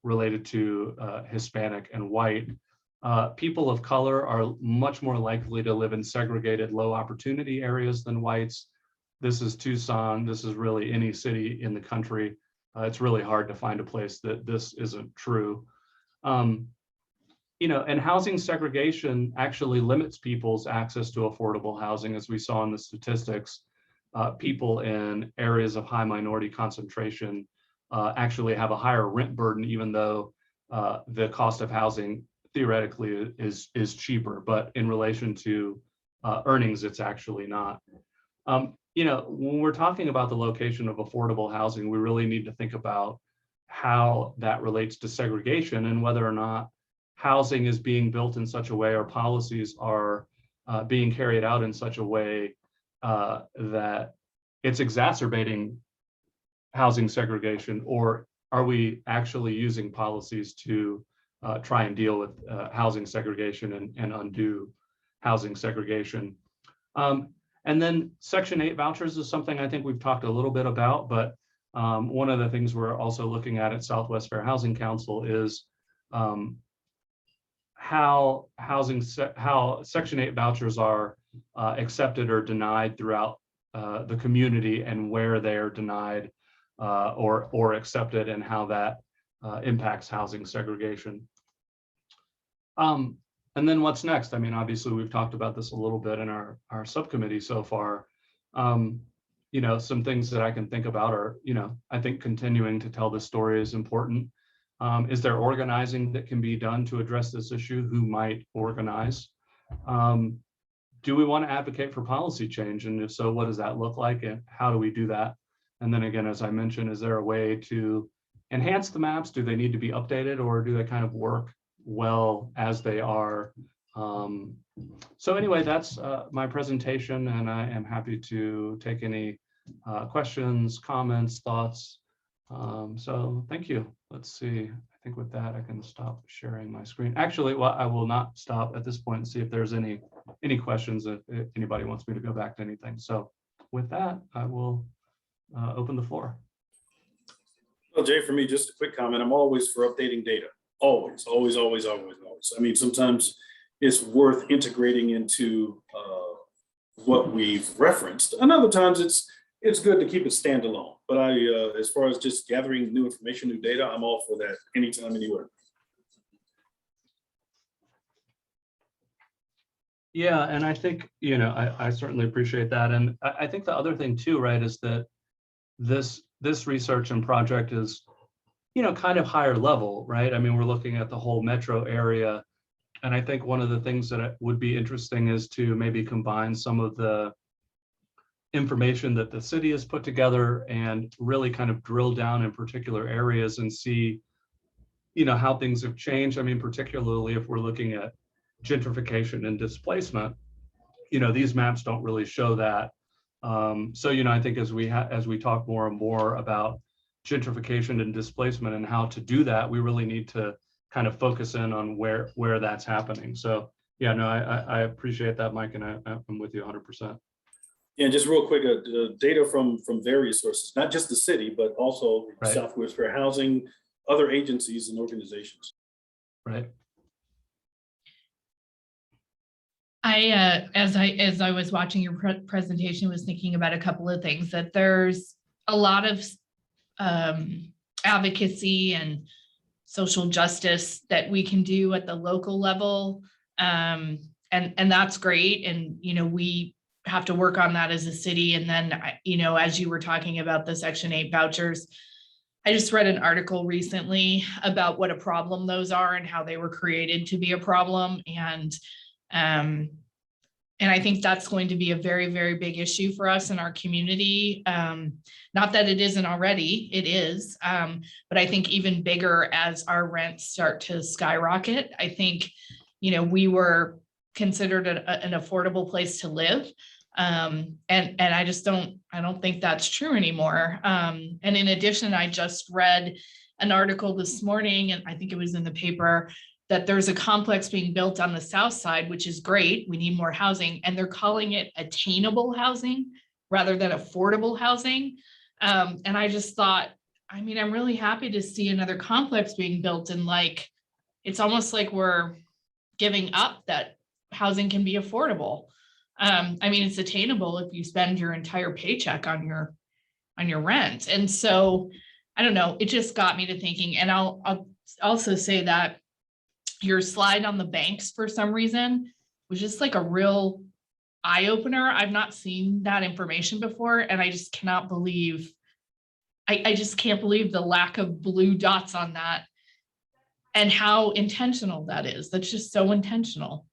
related to Hispanic and white. People of color are much more likely to live in segregated low opportunity areas than whites. This is Tucson. This is really any city in the country. It's really hard to find a place that this isn't true. And housing segregation actually limits people's access to affordable housing, as we saw in the statistics. People in areas of high minority concentration actually have a higher rent burden, even though the cost of housing theoretically is cheaper, but in relation to earnings, it's actually not. When we're talking about the location of affordable housing, we really need to think about how that relates to segregation and whether or not housing is being built in such a way or policies are being carried out in such a way that it's exacerbating housing segregation, or are we actually using policies to try and deal with housing segregation and undo housing segregation? And then Section 8 vouchers is something I think we've talked a little bit about, but one of the things we're also looking at Southwest Fair Housing Council is how Section 8 vouchers are accepted or denied throughout the community, and where they are denied or accepted, and how that impacts housing segregation. And then what's next? I mean, obviously we've talked about this a little bit in our subcommittee so far. some things that I can think about are, I think continuing to tell the story is important. Is there organizing that can be done to address this issue? Who might organize? Do we want to advocate for policy change? And if so, what does that look like? And how do we do that? And then again, as I mentioned, is there a way to enhance the maps? Do they need to be updated, or do they kind of work well as they are? So anyway, that's my presentation, and I am happy to take any questions, comments, thoughts. So thank you. Let's see. I think with that, I can stop sharing my screen. Actually, well, I will not stop at this point and see if there's any questions, if anybody wants me to go back to anything. So with that, I will open the floor. Well, Jay, for me, just a quick comment. I'm always for updating data. Always, always, always, always, always. I mean, sometimes it's worth integrating into what we've referenced. And other times it's good to keep it standalone. But as far as just gathering new information, new data, I'm all for that anytime, anywhere. Yeah, and I think, I certainly appreciate that. And I think the other thing too, right, is that this research and project is, kind of higher level, right? I mean, we're looking at the whole metro area. And I think one of the things that would be interesting is to maybe combine some of the information that the city has put together and really kind of drill down in particular areas and see, how things have changed. I mean, particularly if we're looking at gentrification and displacement, these maps don't really show that. So, I think as we talk more and more about gentrification and displacement and how to do that, we really need to kind of focus in on where that's happening. So yeah, no, I appreciate that, Mike, and I'm with you 100%. Yeah, just real quick, data from various sources, not just the city, but also Right. Southwest Fair Housing, other agencies and organizations. Right. As I was watching your presentation, was thinking about a couple of things, that there's a lot of advocacy and social justice that we can do at the local level. And that's great. And, we have to work on that as a city. And then, as you were talking about the Section 8 vouchers, I just read an article recently about what a problem those are and how they were created to be a problem. And I think that's going to be a very, very big issue for us in our community. Not that it isn't already, it is, but I think even bigger as our rents start to skyrocket. I think, we were considered an affordable place to live. And I don't think that's true anymore. And in addition, I just read an article this morning, and I think it was in the paper, that there's a complex being built on the south side, which is great. We need more housing, and they're calling it attainable housing rather than affordable housing. And I just thought, I'm really happy to see another complex being built, and it's almost like we're giving up that housing can be affordable. It's attainable if you spend your entire paycheck on your rent. And so, I don't know, it just got me to thinking. And I'll also say that your slide on the banks, for some reason, was just like a real eye opener. I've not seen that information before, and I just cannot believe, I just can't believe the lack of blue dots on that and how intentional that is. That's just so intentional.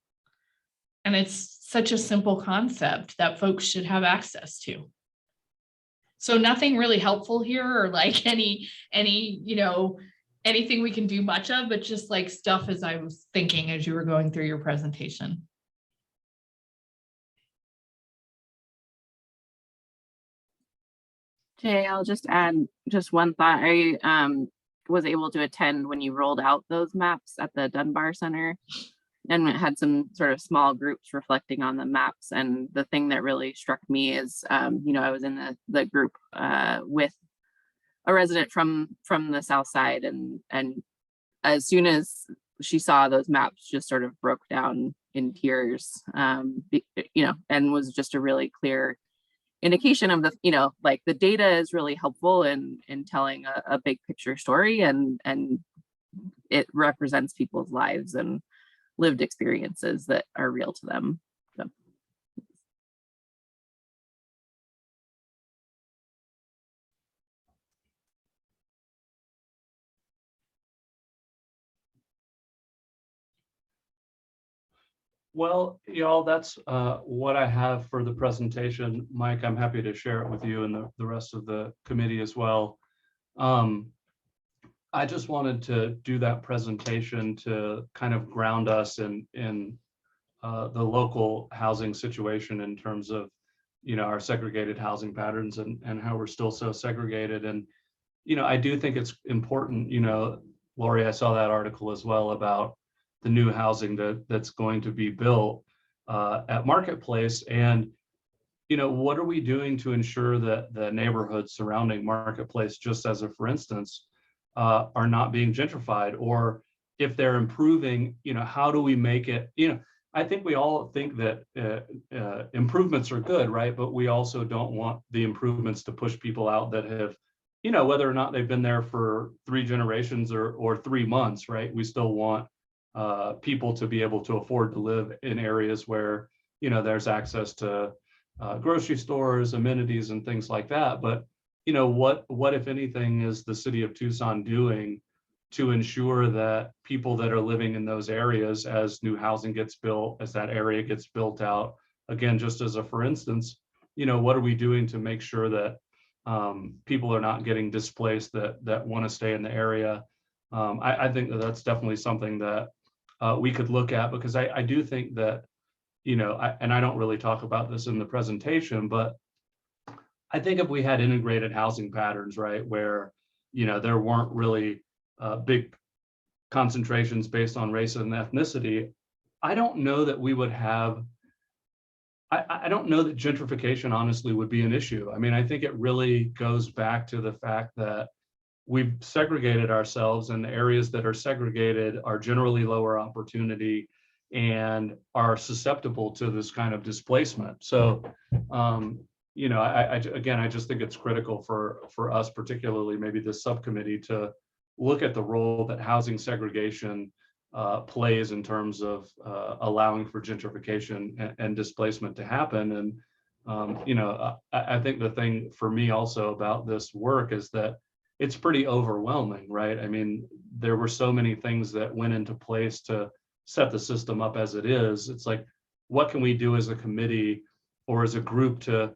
And it's such a simple concept that folks should have access to. So nothing really helpful here, or anything we can do much of, but just stuff as I was thinking as you were going through your presentation. Jay, I'll just add just one thought. I was able to attend when you rolled out those maps at the Dunbar Center, and it had some sort of small groups reflecting on the maps. And the thing that really struck me is, I was in the group with a resident from the South Side, and as soon as she saw those maps, just sort of broke down in tears, and was just a really clear indication of the data is really helpful in telling a big picture story, and it represents people's lives and lived experiences that are real to them. So. Well, y'all, that's what I have for the presentation. Mike, I'm happy to share it with you and the rest of the committee as well. I just wanted to do that presentation to kind of ground us in the local housing situation in terms of, our segregated housing patterns and how we're still so segregated. And, I do think it's important, Lori, I saw that article as well about the new housing that's going to be built at Marketplace. And, what are we doing to ensure that the neighborhoods surrounding Marketplace, just as a for instance, are not being gentrified? Or if they're improving, how do we make it, I think we all think that improvements are good, right? But we also don't want the improvements to push people out that have, whether or not they've been there for 3 generations or 3 months, right? We still want people to be able to afford to live in areas where, there's access to grocery stores, amenities, and things like that. But, what if anything is the city of Tucson doing to ensure that people that are living in those areas, as new housing gets built, as that area gets built out, again, just as a for instance, what are we doing to make sure that people are not getting displaced that want to stay in the area? I think that that's definitely something that we could look at, because I do think that, and I don't really talk about this in the presentation, but I think if we had integrated housing patterns, right, where, there weren't really big concentrations based on race and ethnicity, I don't know that we would have, I don't know that gentrification honestly would be an issue. I mean, I think it really goes back to the fact that we've segregated ourselves, and the areas that are segregated are generally lower opportunity and are susceptible to this kind of displacement. So, again, I just think it's critical for us, particularly maybe this subcommittee, to look at the role that housing segregation plays in terms of allowing for gentrification and displacement to happen. And, I think the thing for me also about this work is that it's pretty overwhelming, right? I mean, there were so many things that went into place to set the system up as it is. It's like, what can we do as a committee or as a group to,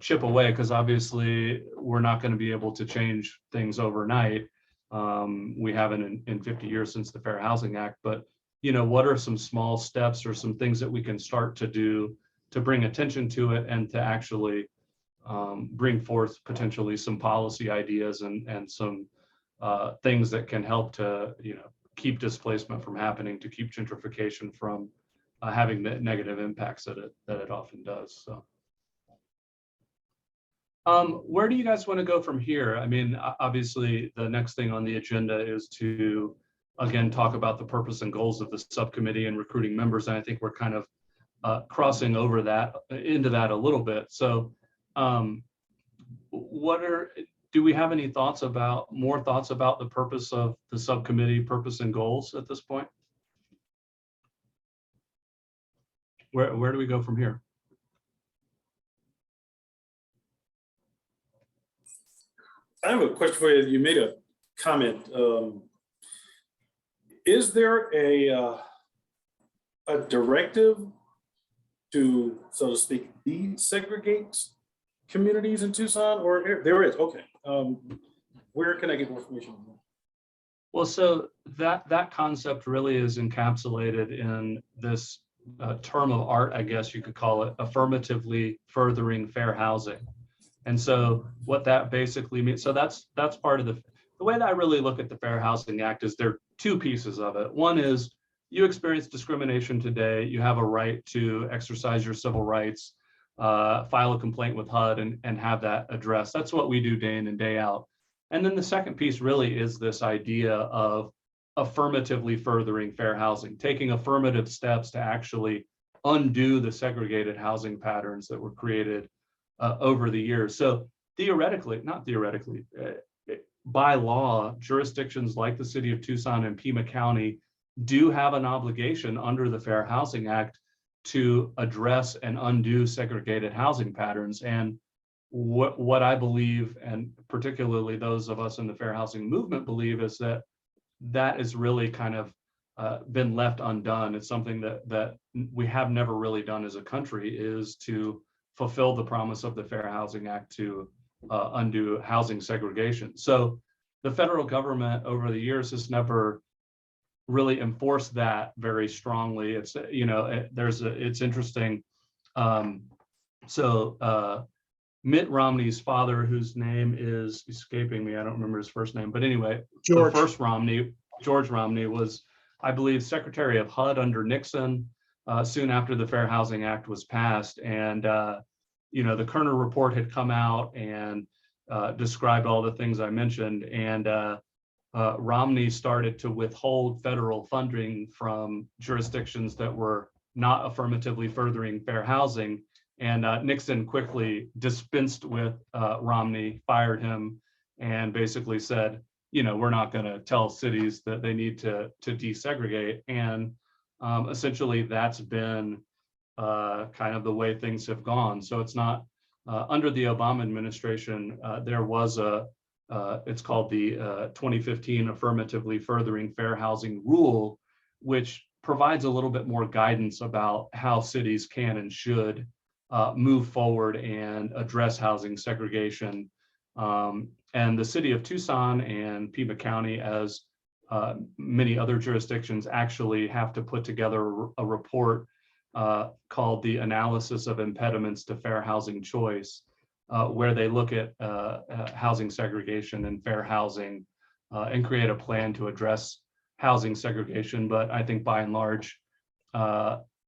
chip away? Because obviously we're not going to be able to change things overnight. We haven't in 50 years since the Fair Housing Act, but, what are some small steps or some things that we can start to do to bring attention to it and to actually bring forth potentially some policy ideas and some things that can help to, keep displacement from happening, to keep gentrification from having the negative impacts that it often does. So, where do you guys want to go from here? I mean, obviously, the next thing on the agenda is to, again, talk about the purpose and goals of the subcommittee and recruiting members. And I think we're kind of crossing over into that a little bit. So, do we have any more thoughts about the purpose of the subcommittee, purpose and goals at this point? Where do we go from here? I have a question for you. You made a comment. Is there a directive to, so to speak, desegregate communities in Tucson, or there is? Okay. Where can I get more information on that? Well, so that concept really is encapsulated in this term of art, I guess you could call it, affirmatively furthering fair housing. And so what that basically means, so that's part of the way that I really look at the Fair Housing Act is there are 2 pieces of it. One is you experience discrimination today, you have a right to exercise your civil rights, file a complaint with HUD and have that addressed. That's what we do day in and day out. And then the second piece really is this idea of affirmatively furthering fair housing, taking affirmative steps to actually undo the segregated housing patterns that were created over the years. So not theoretically, by law, jurisdictions like the city of Tucson and Pima County do have an obligation under the Fair Housing Act to address and undo segregated housing patterns. And what I believe, and particularly those of us in the fair housing movement believe, is that is really kind of been left undone. It's something that we have never really done as a country, is to fulfill the promise of the Fair Housing Act to undo housing segregation. So the federal government over the years has never really enforced that very strongly. It's, you know, it's interesting. Mitt Romney's father, whose name is escaping me, I don't remember his first name, but anyway, George. the first Romney, George Romney, was, I believe, Secretary of HUD under Nixon, soon after the Fair Housing Act was passed. And, you know, the Kerner report had come out and described all the things I mentioned. And Romney started to withhold federal funding from jurisdictions that were not affirmatively furthering fair housing. And Nixon quickly dispensed with Romney, fired him, and basically said, you know, we're not going to tell cities that they need to desegregate. And essentially that's been kind of the way things have gone. So it's not under the Obama administration, there was it's called the 2015 Affirmatively Furthering Fair Housing Rule, which provides a little bit more guidance about how cities can and should move forward and address housing segregation. And the city of Tucson and Pima County, as many other jurisdictions, actually have to put together a report called the Analysis of Impediments to Fair Housing Choice, where they look at housing segregation and fair housing and create a plan to address housing segregation. But I think by and large,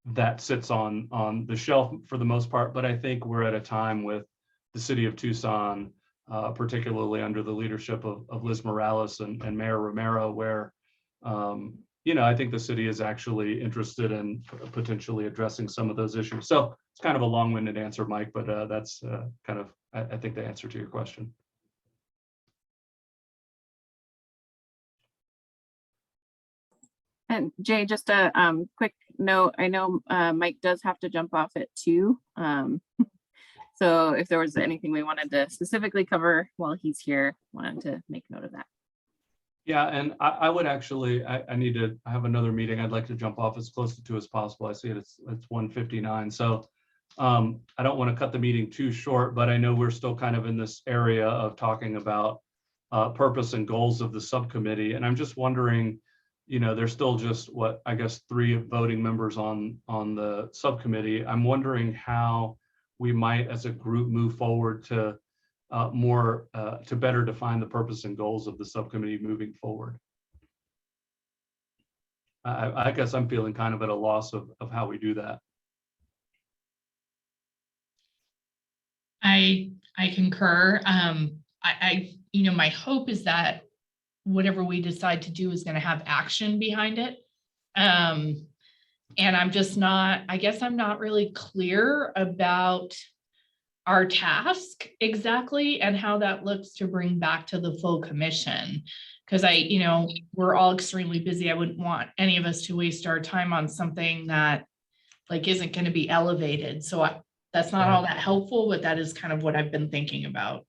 that sits on the shelf for the most part. But I think we're at a time with the city of Tucson, particularly under the leadership of Liz Morales and Mayor Romero, where, you know, I think the city is actually interested in potentially addressing some of those issues. So it's kind of a long-winded answer, Mike, but that's kind of, I think, the answer to your question. And Jay, just a quick note. I know Mike does have to jump off at 2. So if there was anything we wanted to specifically cover while he's here, wanted to make note of that. Yeah, and I would actually, I have another meeting. I'd like to jump off as close to 2 as possible. I see it's 1:59. So I don't want to cut the meeting too short, but I know we're still kind of in this area of talking about purpose and goals of the subcommittee. And I'm just wondering, you know, there's still just what, I guess, 3 voting members on the subcommittee. I'm wondering how we might as a group move forward to to better define the purpose and goals of the subcommittee moving forward. I guess I'm feeling kind of at a loss of how we do that. I concur. You know, my hope is that whatever we decide to do is going to have action behind it. And I'm just not, I guess I'm not really clear about our task exactly and how that looks to bring back to the full commission. Because you know, we're all extremely busy. I wouldn't want any of us to waste our time on something that like isn't going to be elevated. So that's not all that helpful, but that is kind of what I've been thinking about.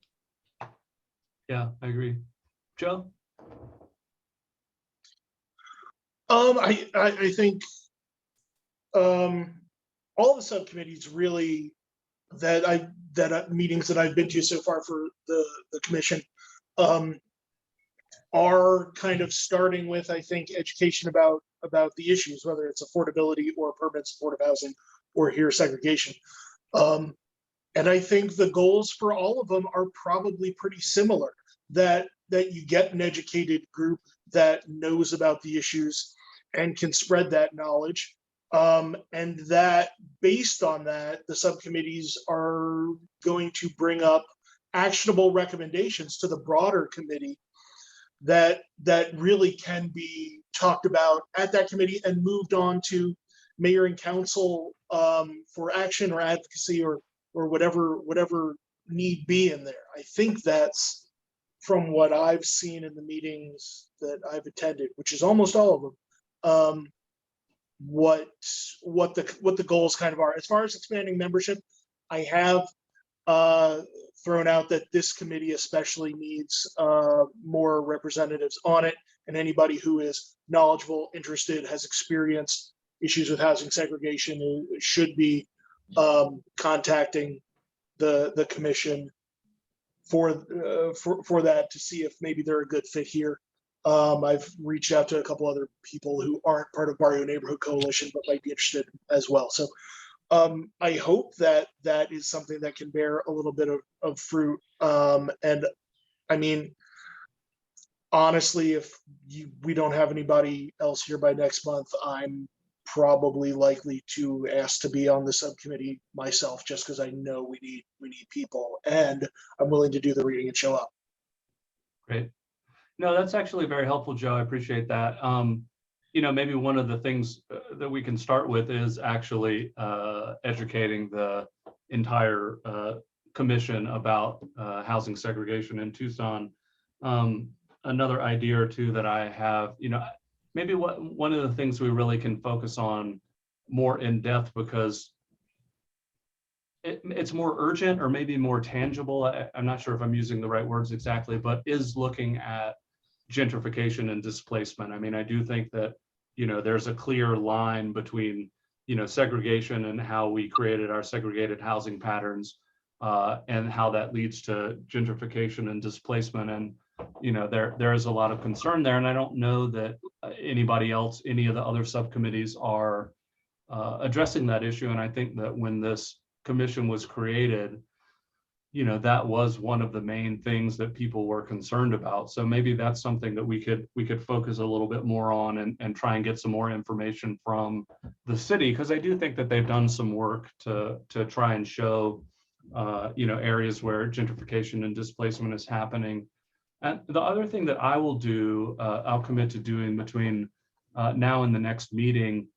Yeah, I agree. Joe? I think all the subcommittees really meetings that I've been to so far for the commission are kind of starting with, I think, education about the issues, whether it's affordability or permanent supportive housing or here segregation. And I think the goals for all of them are probably pretty similar, that you get an educated group that knows about the issues and can spread that knowledge. And that based on that, the subcommittees are going to bring up actionable recommendations to the broader committee that really can be talked about at that committee and moved on to mayor and council for action or advocacy or whatever need be in there. I think that's, from what I've seen in the meetings that I've attended, which is almost all of them, what the goals kind of are. As far as expanding membership, I have thrown out that this committee especially needs more representatives on it and anybody who is knowledgeable, interested, has experienced issues with housing segregation should be contacting the commission for that, to see if maybe they're a good fit here. I've reached out to a couple other people who aren't part of Barrio Neighborhood Coalition but might be interested as well. So I hope that that is something that can bear a little bit of fruit. And I mean, honestly, if we don't have anybody else here by next month, I'm probably likely to ask to be on the subcommittee myself, just because I know we need people, and I'm willing to do the reading and show up. Great. No, that's actually very helpful, Joe. I appreciate that. You know, maybe one of the things that we can start with is actually educating the entire commission about housing segregation in Tucson. Another idea or two that I have, you know, maybe one of the things we really can focus on more in depth, because it's more urgent or maybe more tangible. I'm not sure if I'm using the right words exactly, but is looking at gentrification and displacement. I mean, I do think that, you know, there's a clear line between, you know, segregation and how we created our segregated housing patterns, and how that leads to gentrification and displacement. And, you know, there is a lot of concern there. And I don't know that anybody else, any of the other subcommittees are addressing that issue. And I think that when this commission was created, you know, that was one of the main things that people were concerned about. So maybe that's something that we could focus a little bit more on and try and get some more information from the city, because I do think that they've done some work to try and show, you know, areas where gentrification and displacement is happening. And the other thing that I will do, I'll commit to doing between now and the next meeting,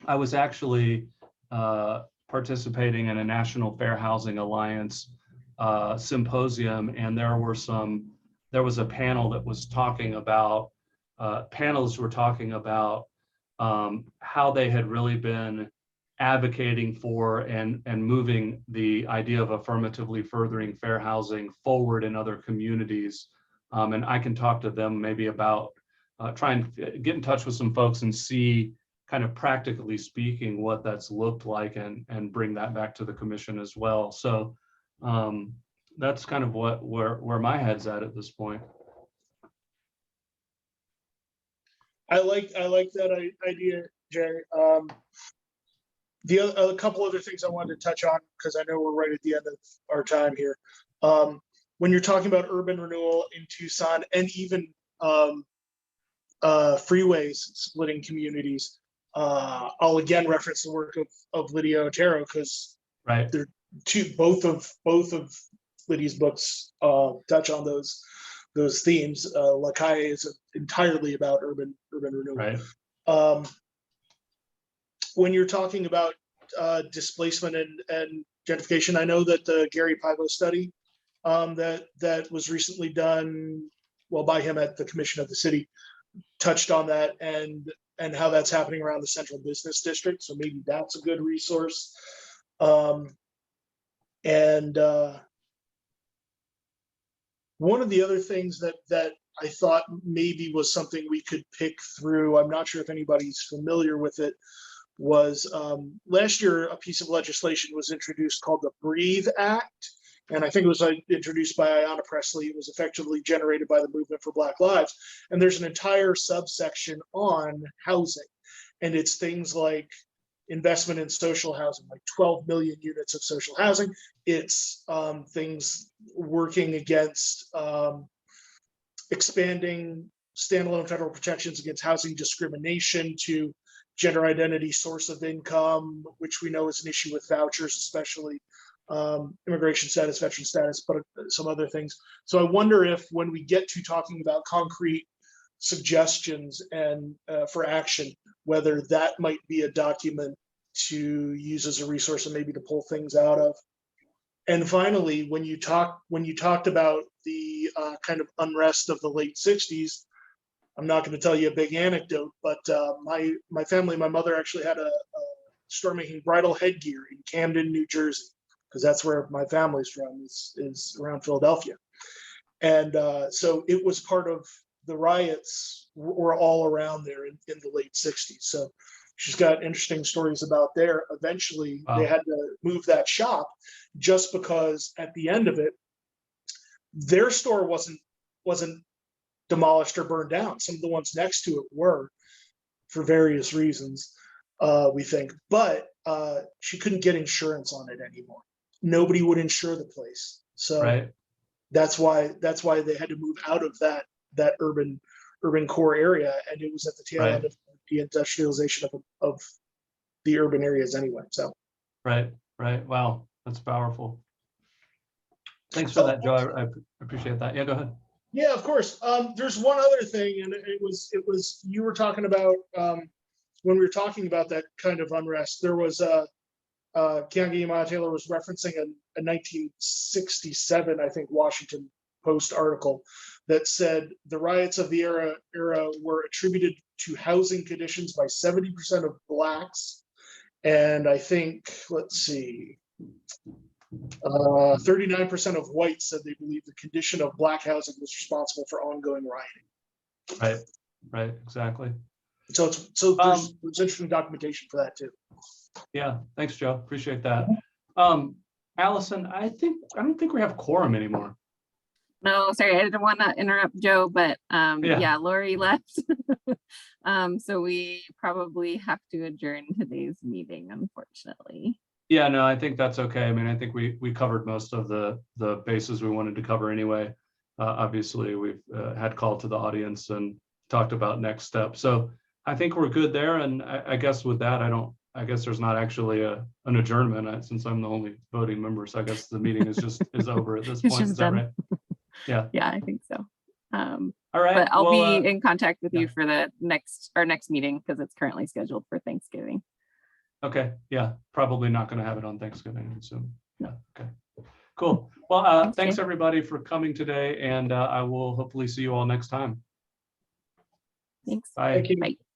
I was actually participating in a National Fair Housing Alliance symposium, and there was a panel that was talking about, panelists were talking about how they had really been advocating for and moving the idea of affirmatively furthering fair housing forward in other communities. And I can talk to them maybe about try and get in touch with some folks and see, kind of practically speaking, what that's looked like, and bring that back to the commission as well. So that's kind of where my head's at this point. I like that idea, Jay. A couple other things I wanted to touch on, because I know we're right at the end of our time here. When you're talking about urban renewal in Tucson, and even freeways splitting communities, I'll again reference the work of Lydia Otero, because Right. they're both of Lydia's books touch on those themes. La Calle is entirely about urban renewal. Right. When you're talking about displacement and gentrification, I know that the Gary Pivo study that was recently done, well, by him at the Commission of the City, touched on that and how that's happening around the Central Business District. So maybe that's a good resource. And one of the other things that I thought maybe was something we could pick through, I'm not sure if anybody's familiar with it, was last year a piece of legislation was introduced called the Breathe Act. And I think it was introduced by Ayanna Pressley. It was effectively generated by the Movement for Black Lives. And there's an entire subsection on housing. And it's things like investment in social housing, like 12 million units of social housing. It's things working against expanding standalone federal protections against housing discrimination to gender identity, source of income, which we know is an issue with vouchers, especially immigration status, veteran status, but some other things. So I wonder if when we get to talking about concrete suggestions and for action, whether that might be a document to use as a resource and maybe to pull things out of. And finally, when you talked about the kind of unrest of the late 60s, I'm not going to tell you a big anecdote, but my family, my mother actually had a store making bridal headgear in Camden, New Jersey, because that's where my family's from, is around Philadelphia. And so it was part of the riots were all around there in the late 60s. So she's got interesting stories about there. Eventually, Wow. they had to move that shop just because at the end of it, their store wasn't demolished or burned down. Some of the ones next to it were, for various reasons, we think. But she couldn't get insurance on it anymore. Nobody would insure the place. So Right. that's why they had to move out of that urban core area, and it was at the tail Right. end of the industrialization of the urban areas anyway. So Right. Wow, that's powerful. Thanks for that, Joe. I appreciate that. Yeah, go ahead. yeah, of course. There's one other thing, and it was you were talking about when we were talking about that kind of unrest. There was Keeanga Yamada Taylor was referencing a 1967, I think, Washington Post article that said the riots of the era were attributed to housing conditions by 70% of blacks, and I think, let's see, 39% of whites said they believe the condition of black housing was responsible for ongoing rioting. Right, exactly. So there's interesting documentation for that too. Yeah, thanks, Joe. Appreciate that. Allison, I don't think we have quorum anymore. No, sorry, I didn't want to interrupt Joe, but Yeah. yeah, Lori left. So we probably have to adjourn today's meeting, unfortunately. Yeah, no, I think that's okay. I mean, I think we covered most of the bases we wanted to cover anyway. Obviously, we've had call to the audience and talked about next steps. So I think we're good there. And I guess with that, I guess there's not actually an adjournment since I'm the only voting member. So I guess the meeting is over at this It's point. just Is that done. right? Yeah. Yeah, I think so. All right. But I'll well, be in contact with yeah. you for our next meeting because it's currently scheduled for Thanksgiving. Okay. Yeah. Probably not going to have it on Thanksgiving. So yeah. Okay. Cool. Well, thanks Jay. everybody for coming today, and I will hopefully see you all next time. Thanks. Bye. Thank you. Bye.